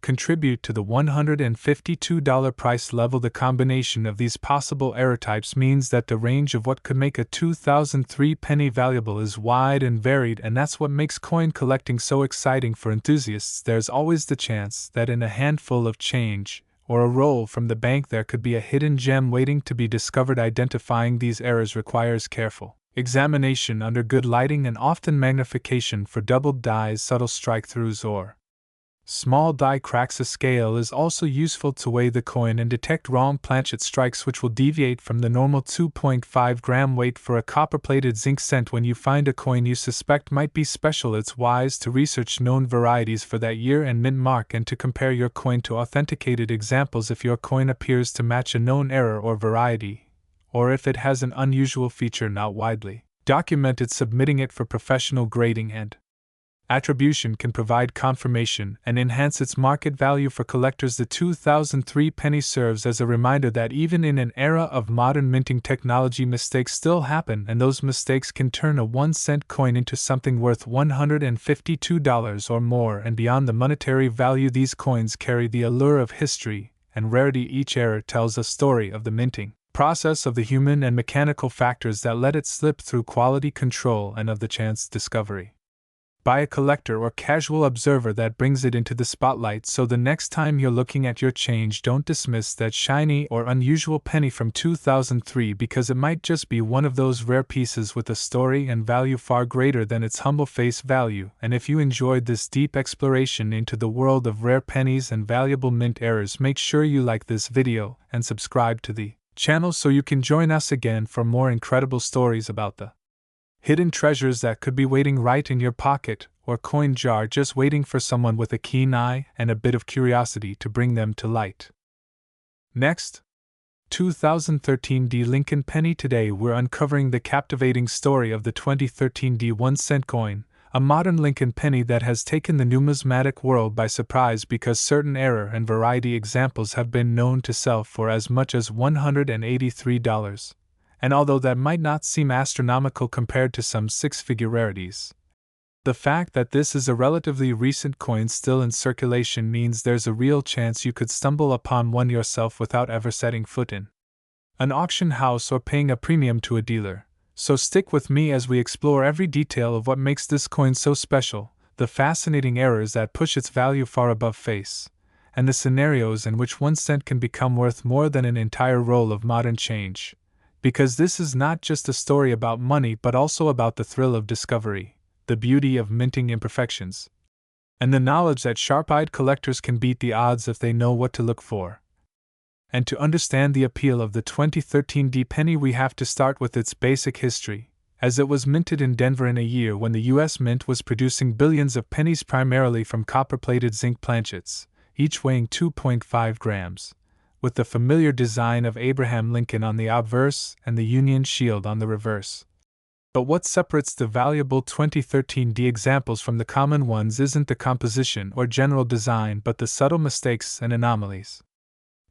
contribute to the $152 price level. The combination of these possible error types means that the range of what could make a 2003 penny valuable is wide and varied, and that's what makes coin collecting so exciting for enthusiasts. There's always the chance that in a handful of change or a roll from the bank there could be a hidden gem waiting to be discovered. Identifying these errors requires careful examination under good lighting and often magnification for doubled dies, subtle strike-throughs, or small die cracks. A scale is also useful to weigh the coin and detect wrong planchet strikes, which will deviate from the normal 2.5 gram weight for a copper-plated zinc cent. When you find a coin you suspect might be special, it's wise to research known varieties for that year and mint mark, and to compare your coin to authenticated examples. If your coin appears to match a known error or variety, or if it has an unusual feature not widely documented, submitting it for professional grading and attribution can provide confirmation and enhance its market value for collectors. The 2003 penny serves as a reminder that even in an era of modern minting technology, mistakes still happen, and those mistakes can turn a 1-cent coin into something worth $152 or more. And beyond the monetary value, these coins carry the allure of history and rarity. Each error tells a story of the minting process, of the human and mechanical factors that let it slip through quality control, and of the chance discovery by a collector or casual observer that brings it into the spotlight. So the next time you're looking at your change, don't dismiss that shiny or unusual penny from 2003, because it might just be one of those rare pieces with a story and value far greater than its humble face value. And if you enjoyed this deep exploration into the world of rare pennies and valuable mint errors, make sure you like this video and subscribe to the channel so you can join us again for more incredible stories about the hidden treasures that could be waiting right in your pocket or coin jar, just waiting for someone with a keen eye and a bit of curiosity to bring them to light. Next, 2013 D Lincoln penny. Today we're uncovering the captivating story of the 2013 D 1-cent coin, a modern Lincoln penny that has taken the numismatic world by surprise, because certain error and variety examples have been known to sell for as much as $183. And although that might not seem astronomical compared to some six-figure rarities, the fact that this is a relatively recent coin still in circulation means there's a real chance you could stumble upon one yourself without ever setting foot in an auction house or paying a premium to a dealer. So stick with me as we explore every detail of what makes this coin so special. the fascinating errors that push its value far above face, and the scenarios in which 1 cent can become worth more than an entire roll of modern change. Because this is not just a story about money but also about the thrill of discovery, the beauty of minting imperfections, and the knowledge that sharp-eyed collectors can beat the odds if they know what to look for. And to understand the appeal of the 2013 D penny, we have to start with its basic history, as it was minted in Denver in a year when the U.S. Mint was producing billions of pennies primarily from copper-plated zinc planchets, each weighing 2.5 grams, with the familiar design of Abraham Lincoln on the obverse and the Union Shield on the reverse. But what separates the valuable 2013 D examples from the common ones isn't the composition or general design but the subtle mistakes and anomalies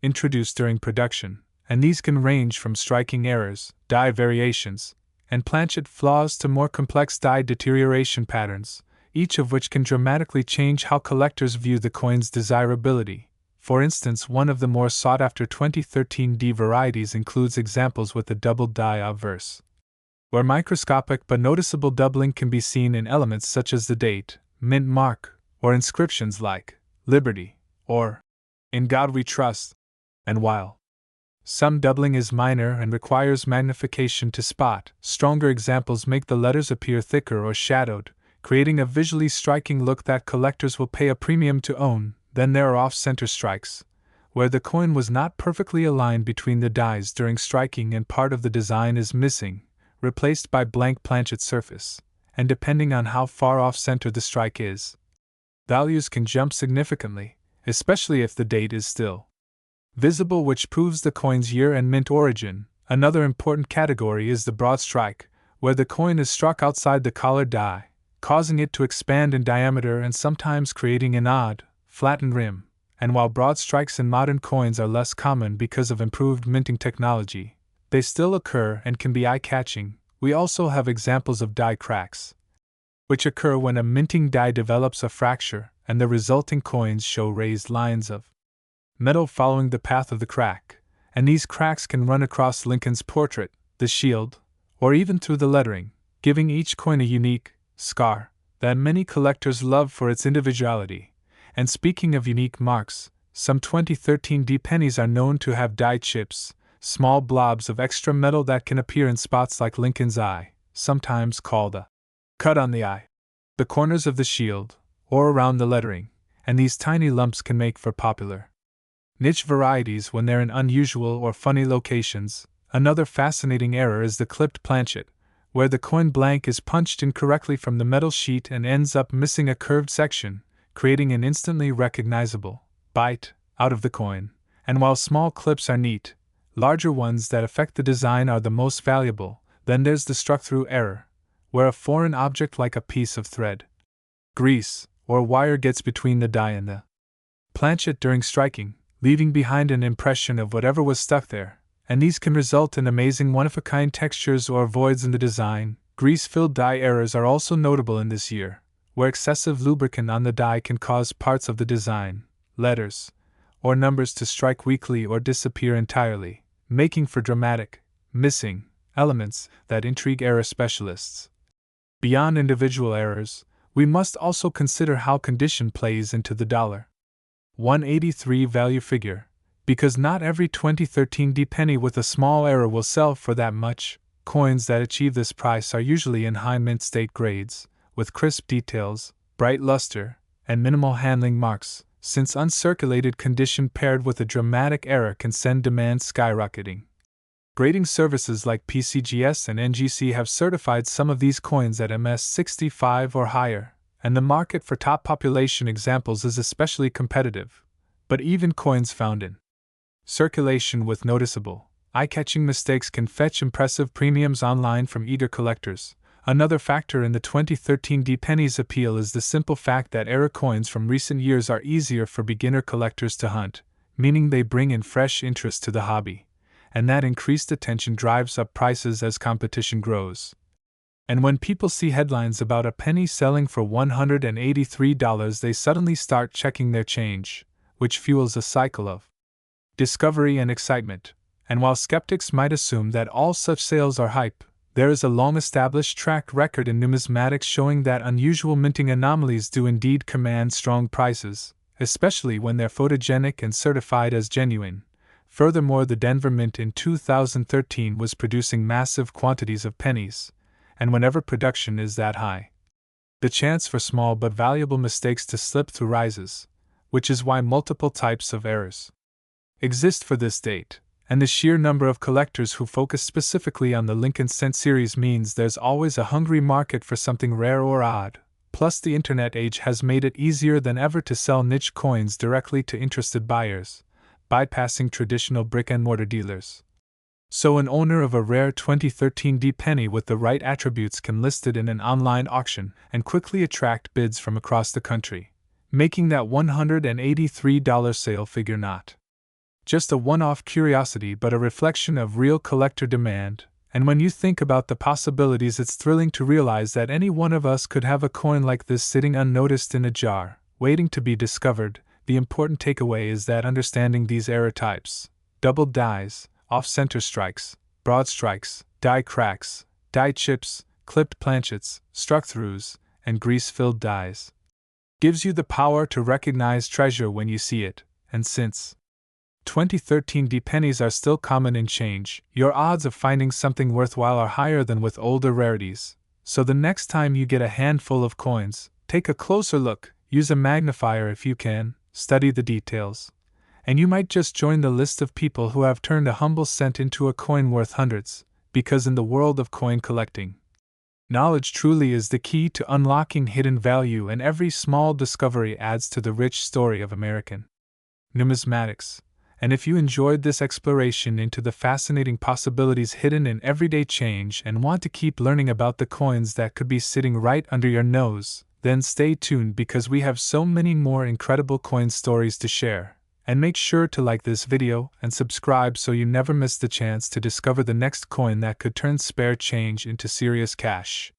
introduced during production, and these can range from striking errors, die variations, and planchet flaws to more complex die deterioration patterns, each of which can dramatically change how collectors view the coin's desirability. For instance, one of the more sought-after 2013 D varieties includes examples with the doubled die obverse, where microscopic but noticeable doubling can be seen in elements such as the date, mint mark, or inscriptions like Liberty or In God We Trust. And while some doubling is minor and requires magnification to spot, stronger examples make the letters appear thicker or shadowed, creating a visually striking look that collectors will pay a premium to own. Then there are off-center strikes, where the coin was not perfectly aligned between the dies during striking and part of the design is missing, replaced by blank planchet surface, and depending on how far off-center the strike is, values can jump significantly, especially if the date is still visible, which proves the coin's year and mint origin. Another important category is the broad strike, where the coin is struck outside the collared die, causing it to expand in diameter and sometimes creating an odd, flattened rim. And while broad strikes in modern coins are less common because of improved minting technology, they still occur and can be eye-catching. We also have examples of die cracks, which occur when a minting die develops a fracture and the resulting coins show raised lines of metal following the path of the crack, and these cracks can run across Lincoln's portrait, the shield, or even through the lettering, giving each coin a unique scar that many collectors love for its individuality. And speaking of unique marks, some 2013 D pennies are known to have die chips, small blobs of extra metal that can appear in spots like Lincoln's eye, sometimes called a cut on the eye, the corners of the shield, or around the lettering, and these tiny lumps can make for popular niche varieties when they're in unusual or funny locations. Another fascinating error is the clipped planchet, where the coin blank is punched incorrectly from the metal sheet and ends up missing a curved section, creating an instantly recognizable bite out of the coin. And while small clips are neat, larger ones that affect the design are the most valuable. Then there's the struck-through error, where a foreign object like a piece of thread, grease, or wire gets between the die and the planchet during striking, leaving behind an impression of whatever was stuck there, and these can result in amazing one-of-a-kind textures or voids in the design. Grease-filled die errors are also notable in this year, where excessive lubricant on the die can cause parts of the design, letters, or numbers to strike weakly or disappear entirely, making for dramatic, missing elements that intrigue error specialists. Beyond individual errors, we must also consider how condition plays into the $1.83 value figure, because not every 2013 D penny with a small error will sell for that much. Coins that achieve this price are usually in high mint state grades, with crisp details, bright luster, and minimal handling marks, since uncirculated condition paired with a dramatic error can send demand skyrocketing. Grading services like PCGS and NGC have certified some of these coins at MS65 or higher, and the market for top population examples is especially competitive. But even coins found in circulation with noticeable, eye-catching mistakes can fetch impressive premiums online from eager collectors. Another factor in the 2013 D penny's appeal is the simple fact that error coins from recent years are easier for beginner collectors to hunt, meaning they bring in fresh interest to the hobby, and that increased attention drives up prices as competition grows. And when people see headlines about a penny selling for $183, they suddenly start checking their change, which fuels a cycle of discovery and excitement. And while skeptics might assume that all such sales are hype, There is a long-established track record in numismatics showing that unusual minting anomalies do indeed command strong prices, especially when they're photogenic and certified as genuine. Furthermore, the Denver Mint in 2013 was producing massive quantities of pennies, and whenever production is that high, the chance for small but valuable mistakes to slip through rises, which is why multiple types of errors exist for this date, and the sheer number of collectors who focus specifically on the Lincoln Cent series means there's always a hungry market for something rare or odd. Plus, the internet age has made it easier than ever to sell niche coins directly to interested buyers, bypassing traditional brick-and-mortar dealers. So an owner of a rare 2013 D penny with the right attributes can list it in an online auction and quickly attract bids from across the country, making that $183 sale figure not just a one-off curiosity but a reflection of real collector demand. And when you think about the possibilities, it's thrilling to realize that any one of us could have a coin like this sitting unnoticed in a jar, waiting to be discovered. The important takeaway is that understanding these error types, doubled dies, off-center strikes, broad strikes, die cracks, die chips, clipped planchets, struck-throughs, and grease-filled dies, gives you the power to recognize treasure when you see it. And since 2013 D pennies are still common in change, your odds of finding something worthwhile are higher than with older rarities. So the next time you get a handful of coins, take a closer look, use a magnifier if you can, study the details, and you might just join the list of people who have turned a humble cent into a coin worth hundreds, because in the world of coin collecting, knowledge truly is the key to unlocking hidden value, and every small discovery adds to the rich story of American numismatics. And if you enjoyed this exploration into the fascinating possibilities hidden in everyday change and want to keep learning about the coins that could be sitting right under your nose, then stay tuned because we have so many more incredible coin stories to share. And make sure to like this video and subscribe so you never miss the chance to discover the next coin that could turn spare change into serious cash.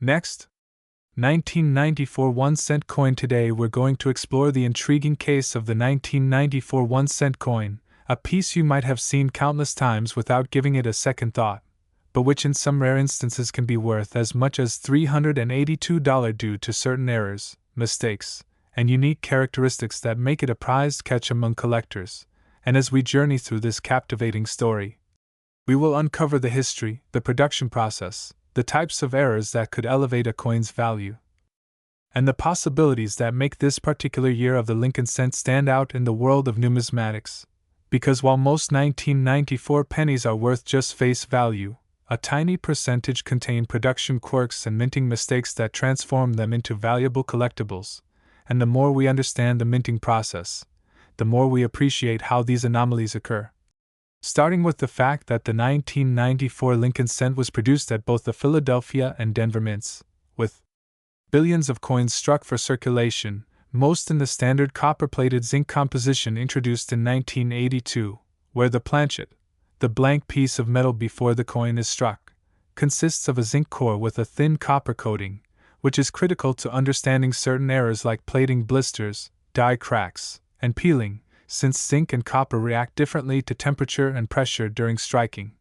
Next, 1994 1 cent coin. Today we're going to explore the intriguing case of the 1994 1 cent coin, a piece you might have seen countless times without giving it a second thought, but which in some rare instances can be worth as much as $382 due to certain errors, mistakes, and unique characteristics that make it a prized catch among collectors. And as we journey through this captivating story, we will uncover the history, the production process, the types of errors that could elevate a coin's value, and the possibilities that make this particular year of the Lincoln Cent stand out in the world of numismatics. Because while most 1994 pennies are worth just face value, a tiny percentage contain production quirks and minting mistakes that transform them into valuable collectibles. And the more we understand the minting process, the more we appreciate how these anomalies occur. Starting with the fact that the 1994 Lincoln Cent was produced at both the Philadelphia and Denver mints, with billions of coins struck for circulation, most in the standard copper-plated zinc composition introduced in 1982, where the planchet, the blank piece of metal before the coin is struck, consists of a zinc core with a thin copper coating, which is critical to understanding certain errors like plating blisters, die cracks, and peeling, since zinc and copper react differently to temperature and pressure during striking,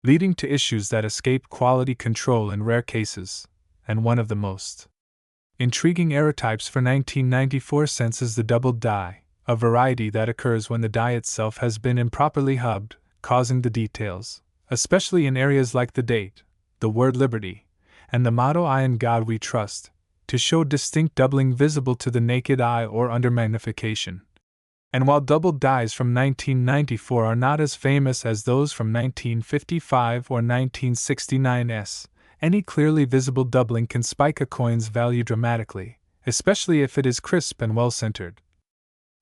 leading to issues that escape quality control in rare cases. And one of the most intriguing error types for 1994 cents is the doubled die, a variety that occurs when the die itself has been improperly hubbed, causing the details, especially in areas like the date, the word liberty, and the motto "I in God we trust," to show distinct doubling visible to the naked eye or under magnification. And while doubled dies from 1994 are not as famous as those from 1955 or 1969's, any clearly visible doubling can spike a coin's value dramatically, especially if it is crisp and well-centered,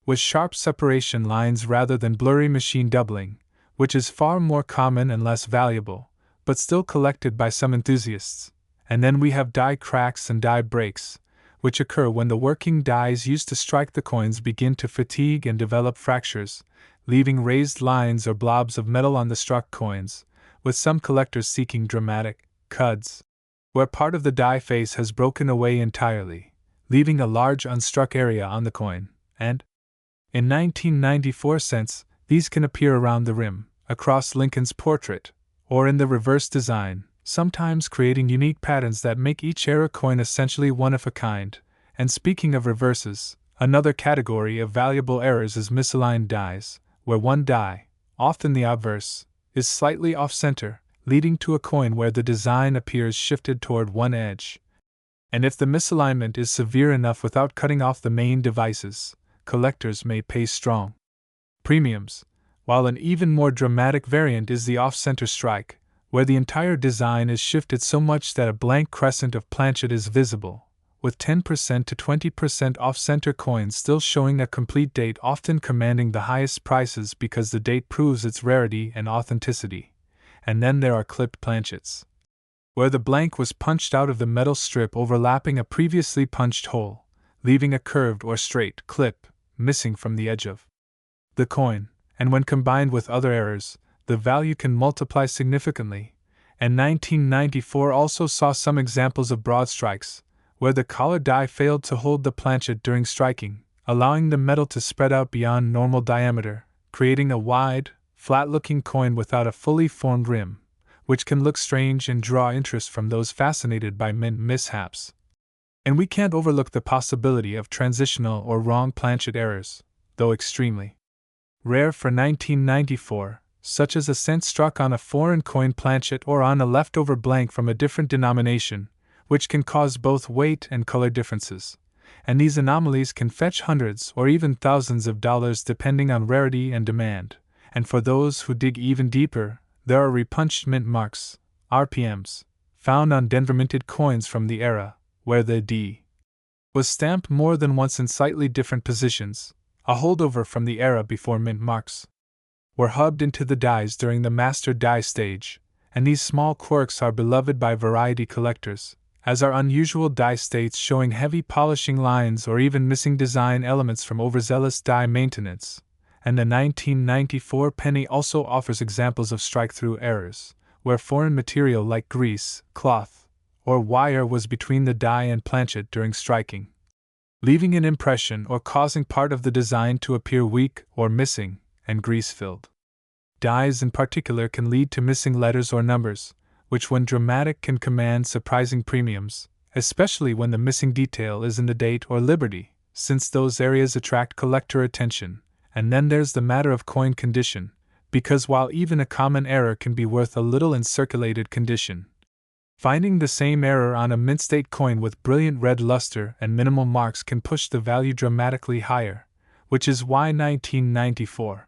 with sharp separation lines rather than blurry machine doubling, which is far more common and less valuable, but still collected by some enthusiasts. And then we have die cracks and die breaks, which occur when the working dies used to strike the coins begin to fatigue and develop fractures, leaving raised lines or blobs of metal on the struck coins, with some collectors seeking dramatic cuds, where part of the die face has broken away entirely, leaving a large unstruck area on the coin. And in 1994 cents, these can appear around the rim, across Lincoln's portrait, or in the reverse design, sometimes creating unique patterns that make each era coin essentially one of a kind. And speaking of reverses, another category of valuable errors is misaligned dies, where one die, often the obverse, is slightly off-center, leading to a coin where the design appears shifted toward one edge. And if the misalignment is severe enough without cutting off the main devices, collectors may pay strong premiums, while an even more dramatic variant is the off-center strike, where the entire design is shifted so much that a blank crescent of planchet is visible, with 10% to 20% off-center coins still showing a complete date, often commanding the highest prices because the date proves its rarity and authenticity. And then there are clipped planchets, where the blank was punched out of the metal strip overlapping a previously punched hole, leaving a curved or straight clip missing from the edge of the coin, and when combined with other errors, the value can multiply significantly. And 1994 also saw some examples of broad strikes, where the collar die failed to hold the planchet during striking, allowing the metal to spread out beyond normal diameter, creating a wide, flat-looking coin without a fully formed rim, which can look strange and draw interest from those fascinated by mint mishaps. And we can't overlook the possibility of transitional or wrong planchet errors, though extremely rare for 1994, such as a cent struck on a foreign coin planchet or on a leftover blank from a different denomination, which can cause both weight and color differences. And these anomalies can fetch hundreds or even thousands of dollars depending on rarity and demand. And for those who dig even deeper, there are repunched mint marks, RPMs, found on Denver minted coins from the era, where the D was stamped more than once in slightly different positions, a holdover from the era before mint marks were hubbed into the dies during the master die stage, and these small quirks are beloved by variety collectors, as are unusual die states showing heavy polishing lines or even missing design elements from overzealous die maintenance. And the 1994 penny also offers examples of strike-through errors, where foreign material like grease, cloth, or wire was between the die and planchet during striking, leaving an impression or causing part of the design to appear weak or missing, and grease-filled dies in particular can lead to missing letters or numbers, which when dramatic can command surprising premiums, especially when the missing detail is in the date or liberty, since those areas attract collector attention. And then there's the matter of coin condition, because while even a common error can be worth a little in circulated condition, finding the same error on a mint state coin with brilliant red luster and minimal marks can push the value dramatically higher, which is why 1994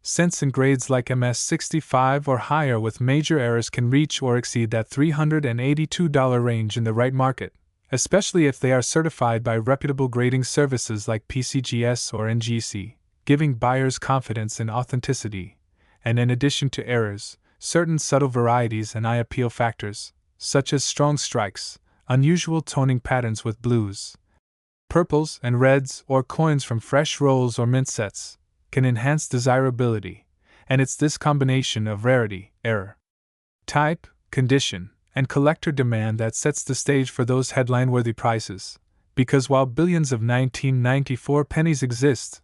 cents in grades like MS65 or higher with major errors can reach or exceed that $382 range in the right market, especially if they are certified by reputable grading services like PCGS or NGC, giving buyers confidence in authenticity. And in addition to errors, certain subtle varieties and eye appeal factors, such as strong strikes, unusual toning patterns with blues, purples, and reds, or coins from fresh rolls or mint sets, can enhance desirability. And it's this combination of rarity, error, type, condition, and collector demand that sets the stage for those headline-worthy prices, because while billions of 1994 pennies exist,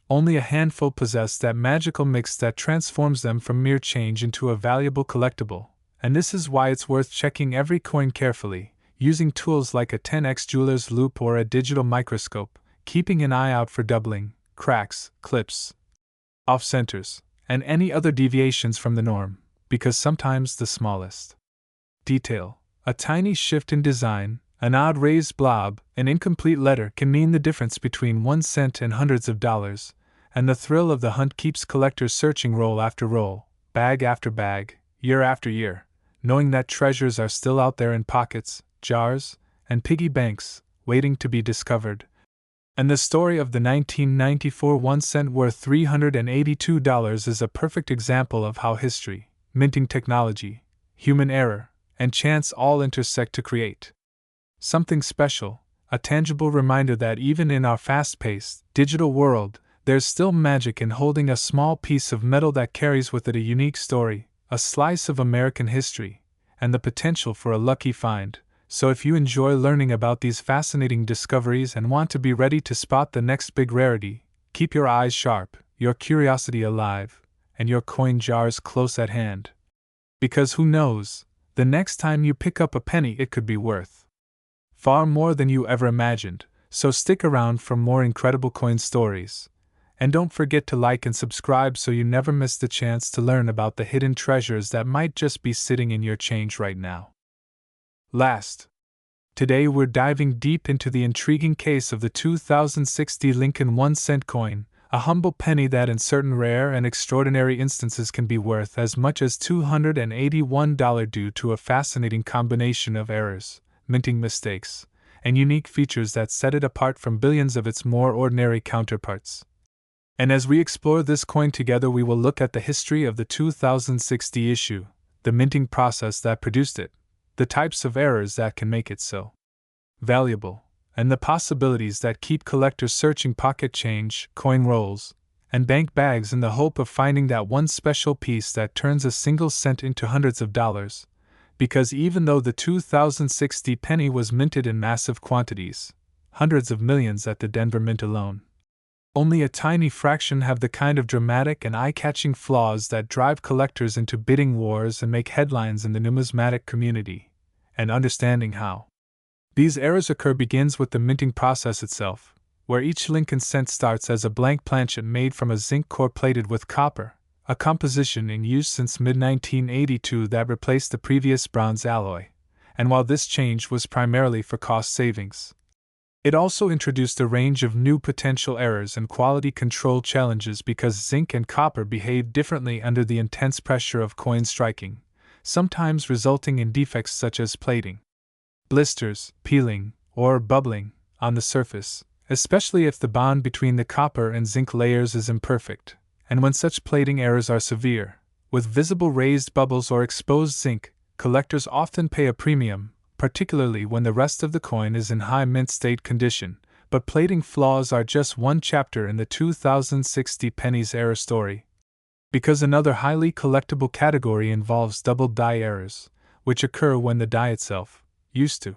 only a handful possess that magical mix that transforms them from mere change into a valuable collectible. And this is why it's worth checking every coin carefully, using tools like a 10x jeweler's loupe or a digital microscope, keeping an eye out for doubling, cracks, clips, off-centers, and any other deviations from the norm, because sometimes the smallest detail, a tiny shift in design, an odd raised blob, an incomplete letter can mean the difference between 1 cent and hundreds of dollars, and the thrill of the hunt keeps collectors searching roll after roll, bag after bag, year after year, knowing that treasures are still out there in pockets, jars, and piggy banks, waiting to be discovered. And the story of the 1994 1 cent worth $382 is a perfect example of how history, minting technology, human error, and chance all intersect to create something special, a tangible reminder that even in our fast-paced, digital world, there's still magic in holding a small piece of metal that carries with it a unique story, a slice of American history, and the potential for a lucky find. So if you enjoy learning about these fascinating discoveries and want to be ready to spot the next big rarity, keep your eyes sharp, your curiosity alive, and your coin jars close at hand. Because who knows, the next time you pick up a penny it could be worth far more than you ever imagined, so stick around for more incredible coin stories. And don't forget to like and subscribe so you never miss the chance to learn about the hidden treasures that might just be sitting in your change right now. Today we're diving deep into the intriguing case of the 2060 Lincoln 1-cent coin, a humble penny that in certain rare and extraordinary instances can be worth as much as $281 due to a fascinating combination of errors, minting mistakes, and unique features that set it apart from billions of its more ordinary counterparts. And as we explore this coin together, we will look at the history of the 2060 issue, the minting process that produced it, the types of errors that can make it so valuable, and the possibilities that keep collectors searching pocket change, coin rolls, and bank bags in the hope of finding that one special piece that turns a single cent into hundreds of dollars. Because even though the 2060 penny was minted in massive quantities, hundreds of millions at the Denver Mint alone, only a tiny fraction have the kind of dramatic and eye-catching flaws that drive collectors into bidding wars and make headlines in the numismatic community. And understanding how these errors occur begins with the minting process itself, where each Lincoln cent starts as a blank planchet made from a zinc core plated with copper, a composition in use since mid-1982 that replaced the previous bronze alloy. And while this change was primarily for cost savings, it also introduced a range of new potential errors and quality control challenges because zinc and copper behave differently under the intense pressure of coin striking, sometimes resulting in defects such as plating, blisters, peeling, or bubbling on the surface, especially if the bond between the copper and zinc layers is imperfect. And when such plating errors are severe, with visible raised bubbles or exposed zinc, collectors often pay a premium, particularly when the rest of the coin is in high mint state condition. But plating flaws are just one chapter in the 2060 penny's error story. Because another highly collectible category involves doubled die errors, which occur when the die itself, used to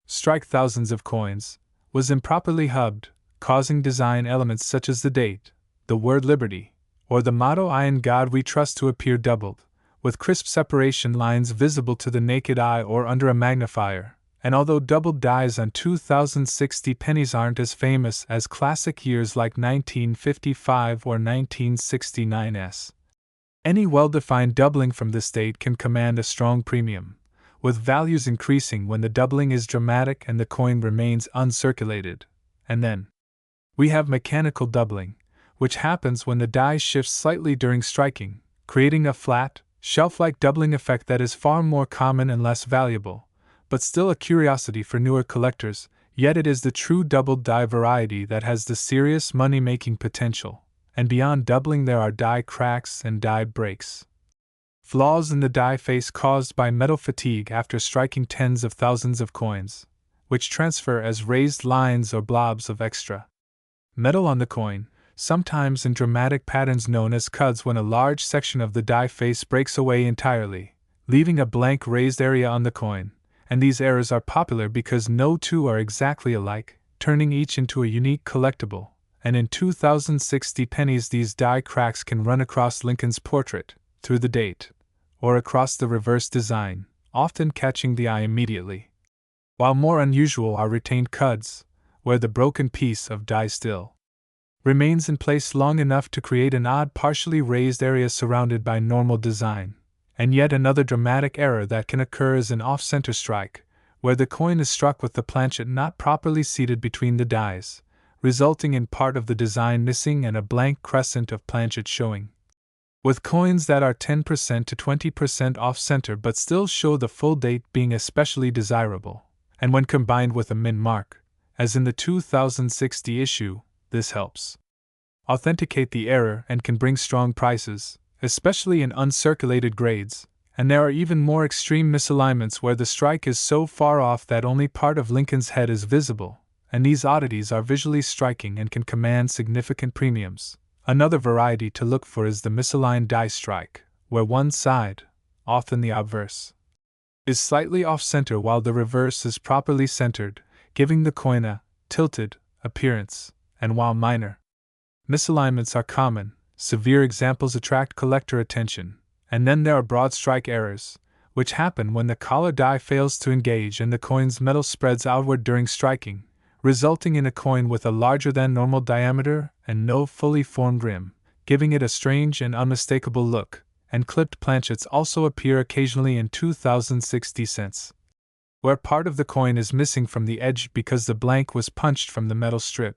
strike thousands of coins, was improperly hubbed, causing design elements such as the date, the word liberty, or the motto "I in God we trust" to appear doubled, with crisp separation lines visible to the naked eye or under a magnifier. And although doubled dies on 2060 pennies aren't as famous as classic years like 1955 or 1969's, any well-defined doubling from this date can command a strong premium, with values increasing when the doubling is dramatic and the coin remains uncirculated. And then we have mechanical doubling, which happens when the die shifts slightly during striking, creating a flat, shelf-like doubling effect that is far more common and less valuable, but still a curiosity for newer collectors. Yet it is the true doubled die variety that has the serious money-making potential. And beyond doubling there are die cracks and die breaks, flaws in the die face caused by metal fatigue after striking tens of thousands of coins, which transfer as raised lines or blobs of extra metal on the coin, sometimes in dramatic patterns known as cuds, when a large section of the die face breaks away entirely, leaving a blank raised area on the coin. And these errors are popular because no two are exactly alike, turning each into a unique collectible. And in 2060 pennies these die cracks can run across Lincoln's portrait, through the date, or across the reverse design, often catching the eye immediately. While more unusual are retained cuds, where the broken piece of die still remains in place long enough to create an odd partially raised area surrounded by normal design. And yet another dramatic error that can occur is an off-center strike, where the coin is struck with the planchet not properly seated between the dies, resulting in part of the design missing and a blank crescent of planchet showing. With coins that are 10% to 20% off-center but still show the full date being especially desirable, and when combined with a mint mark, as in the 2060 issue, this helps authenticate the error and can bring strong prices, especially in uncirculated grades. And there are even more extreme misalignments where the strike is so far off that only part of Lincoln's head is visible, and these oddities are visually striking and can command significant premiums. Another variety to look for is the misaligned die strike, where one side, often the obverse, is slightly off-center while the reverse is properly centered, giving the coin a tilted appearance. And while minor misalignments are common, severe examples attract collector attention, And then there are broad strike errors, which happen when the collar die fails to engage and the coin's metal spreads outward during striking, resulting in a coin with a larger than normal diameter and no fully formed rim, giving it a strange and unmistakable look. And clipped planchets also appear occasionally in 2060 cents, where part of the coin is missing from the edge because the blank was punched from the metal strip,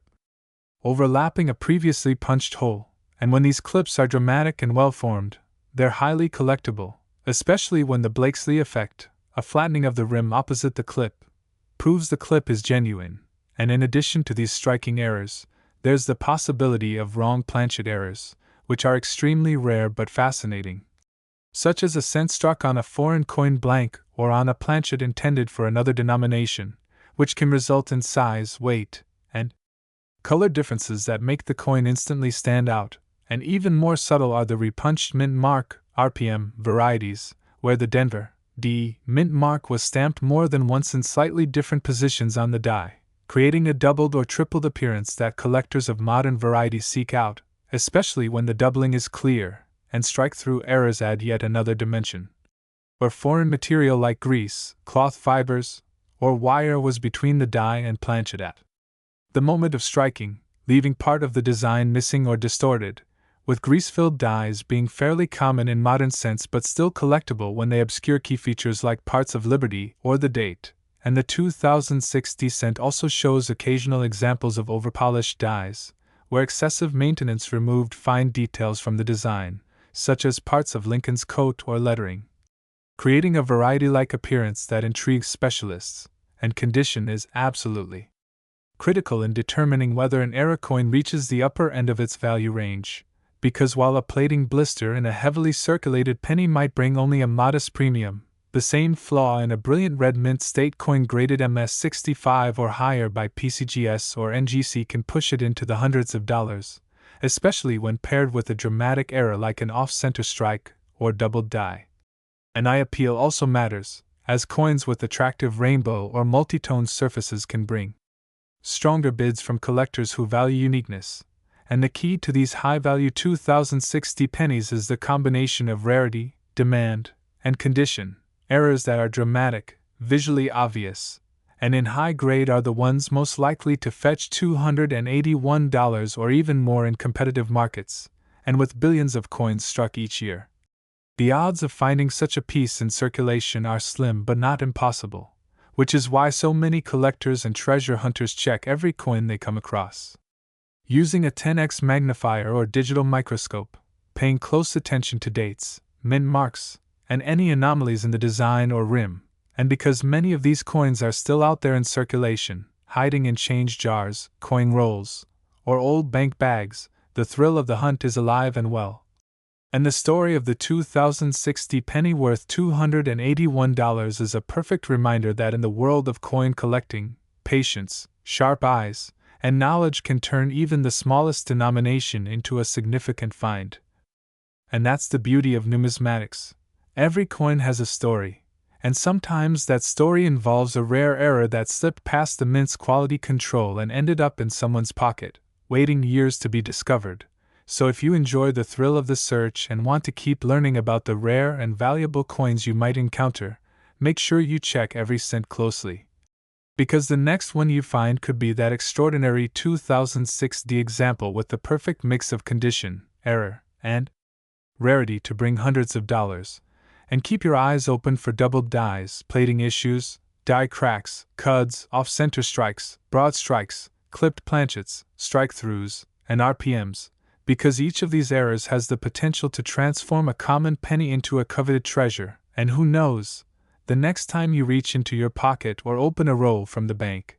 overlapping a previously punched hole. And when these clips are dramatic and well-formed, they're highly collectible, especially when the Blakesley effect, a flattening of the rim opposite the clip, proves the clip is genuine. And in addition to these striking errors, there's the possibility of wrong planchet errors, which are extremely rare but fascinating, such as a cent struck on a foreign coin blank or on a planchet intended for another denomination, which can result in size, weight, and color differences that make the coin instantly stand out. And even more subtle are the repunched mint mark (RPM) varieties, where the Denver D mint mark was stamped more than once in slightly different positions on the die, creating a doubled or tripled appearance that collectors of modern varieties seek out, especially when the doubling is clear, and strike-through errors add yet another dimension. Where foreign material like grease, cloth fibers, or wire was between the die and planchet at the moment of striking, leaving part of the design missing or distorted, with grease-filled dies being fairly common in modern sense but still collectible when they obscure key features like parts of Liberty or the date. And the 2060 cent also shows occasional examples of overpolished dies, where excessive maintenance removed fine details from the design, such as parts of Lincoln's coat or lettering, creating a variety-like appearance that intrigues specialists. And condition is absolutely critical in determining whether an era coin reaches the upper end of its value range, because while a plating blister in a heavily circulated penny might bring only a modest premium, the same flaw in a brilliant red mint state coin graded MS-65 or higher by PCGS or NGC can push it into the hundreds of dollars, especially when paired with a dramatic error like an off-center strike or doubled die. An eye appeal also matters, as coins with attractive rainbow or multi-tone surfaces can bring stronger bids from collectors who value uniqueness. And the key to these high-value 2060 pennies is the combination of rarity, demand, and condition. Errors that are dramatic, visually obvious, and in high grade are the ones most likely to fetch $281 or even more in competitive markets, and with billions of coins struck each year, the odds of finding such a piece in circulation are slim but not impossible, which is why so many collectors and treasure hunters check every coin they come across, using a 10x magnifier or digital microscope, paying close attention to dates, mint marks, and any anomalies in the design or rim. And because many of these coins are still out there in circulation, hiding in change jars, coin rolls, or old bank bags, the thrill of the hunt is alive and well. And the story of the 2060 penny worth $281 is a perfect reminder that in the world of coin collecting, patience, sharp eyes, and knowledge can turn even the smallest denomination into a significant find. And that's the beauty of numismatics. Every coin has a story, and sometimes that story involves a rare error that slipped past the mint's quality control and ended up in someone's pocket, waiting years to be discovered. So if you enjoy the thrill of the search and want to keep learning about the rare and valuable coins you might encounter, make sure you check every cent closely. Because the next one you find could be that extraordinary 2006 example with the perfect mix of condition, error, and rarity to bring hundreds of dollars. And keep your eyes open for doubled dies, plating issues, die cracks, cuds, off-center strikes, broad strikes, clipped planchets, strike-throughs, and RPMs, because each of these errors has the potential to transform a common penny into a coveted treasure. And who knows, the next time you reach into your pocket or open a roll from the bank,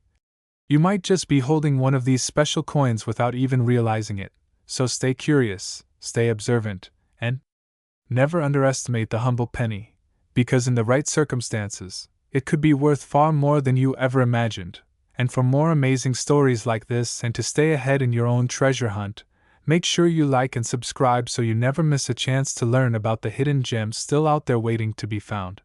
you might just be holding one of these special coins without even realizing it. So stay curious, stay observant, and never underestimate the humble penny, because in the right circumstances, it could be worth far more than you ever imagined. And for more amazing stories like this and to stay ahead in your own treasure hunt, make sure you like and subscribe so you never miss a chance to learn about the hidden gems still out there waiting to be found.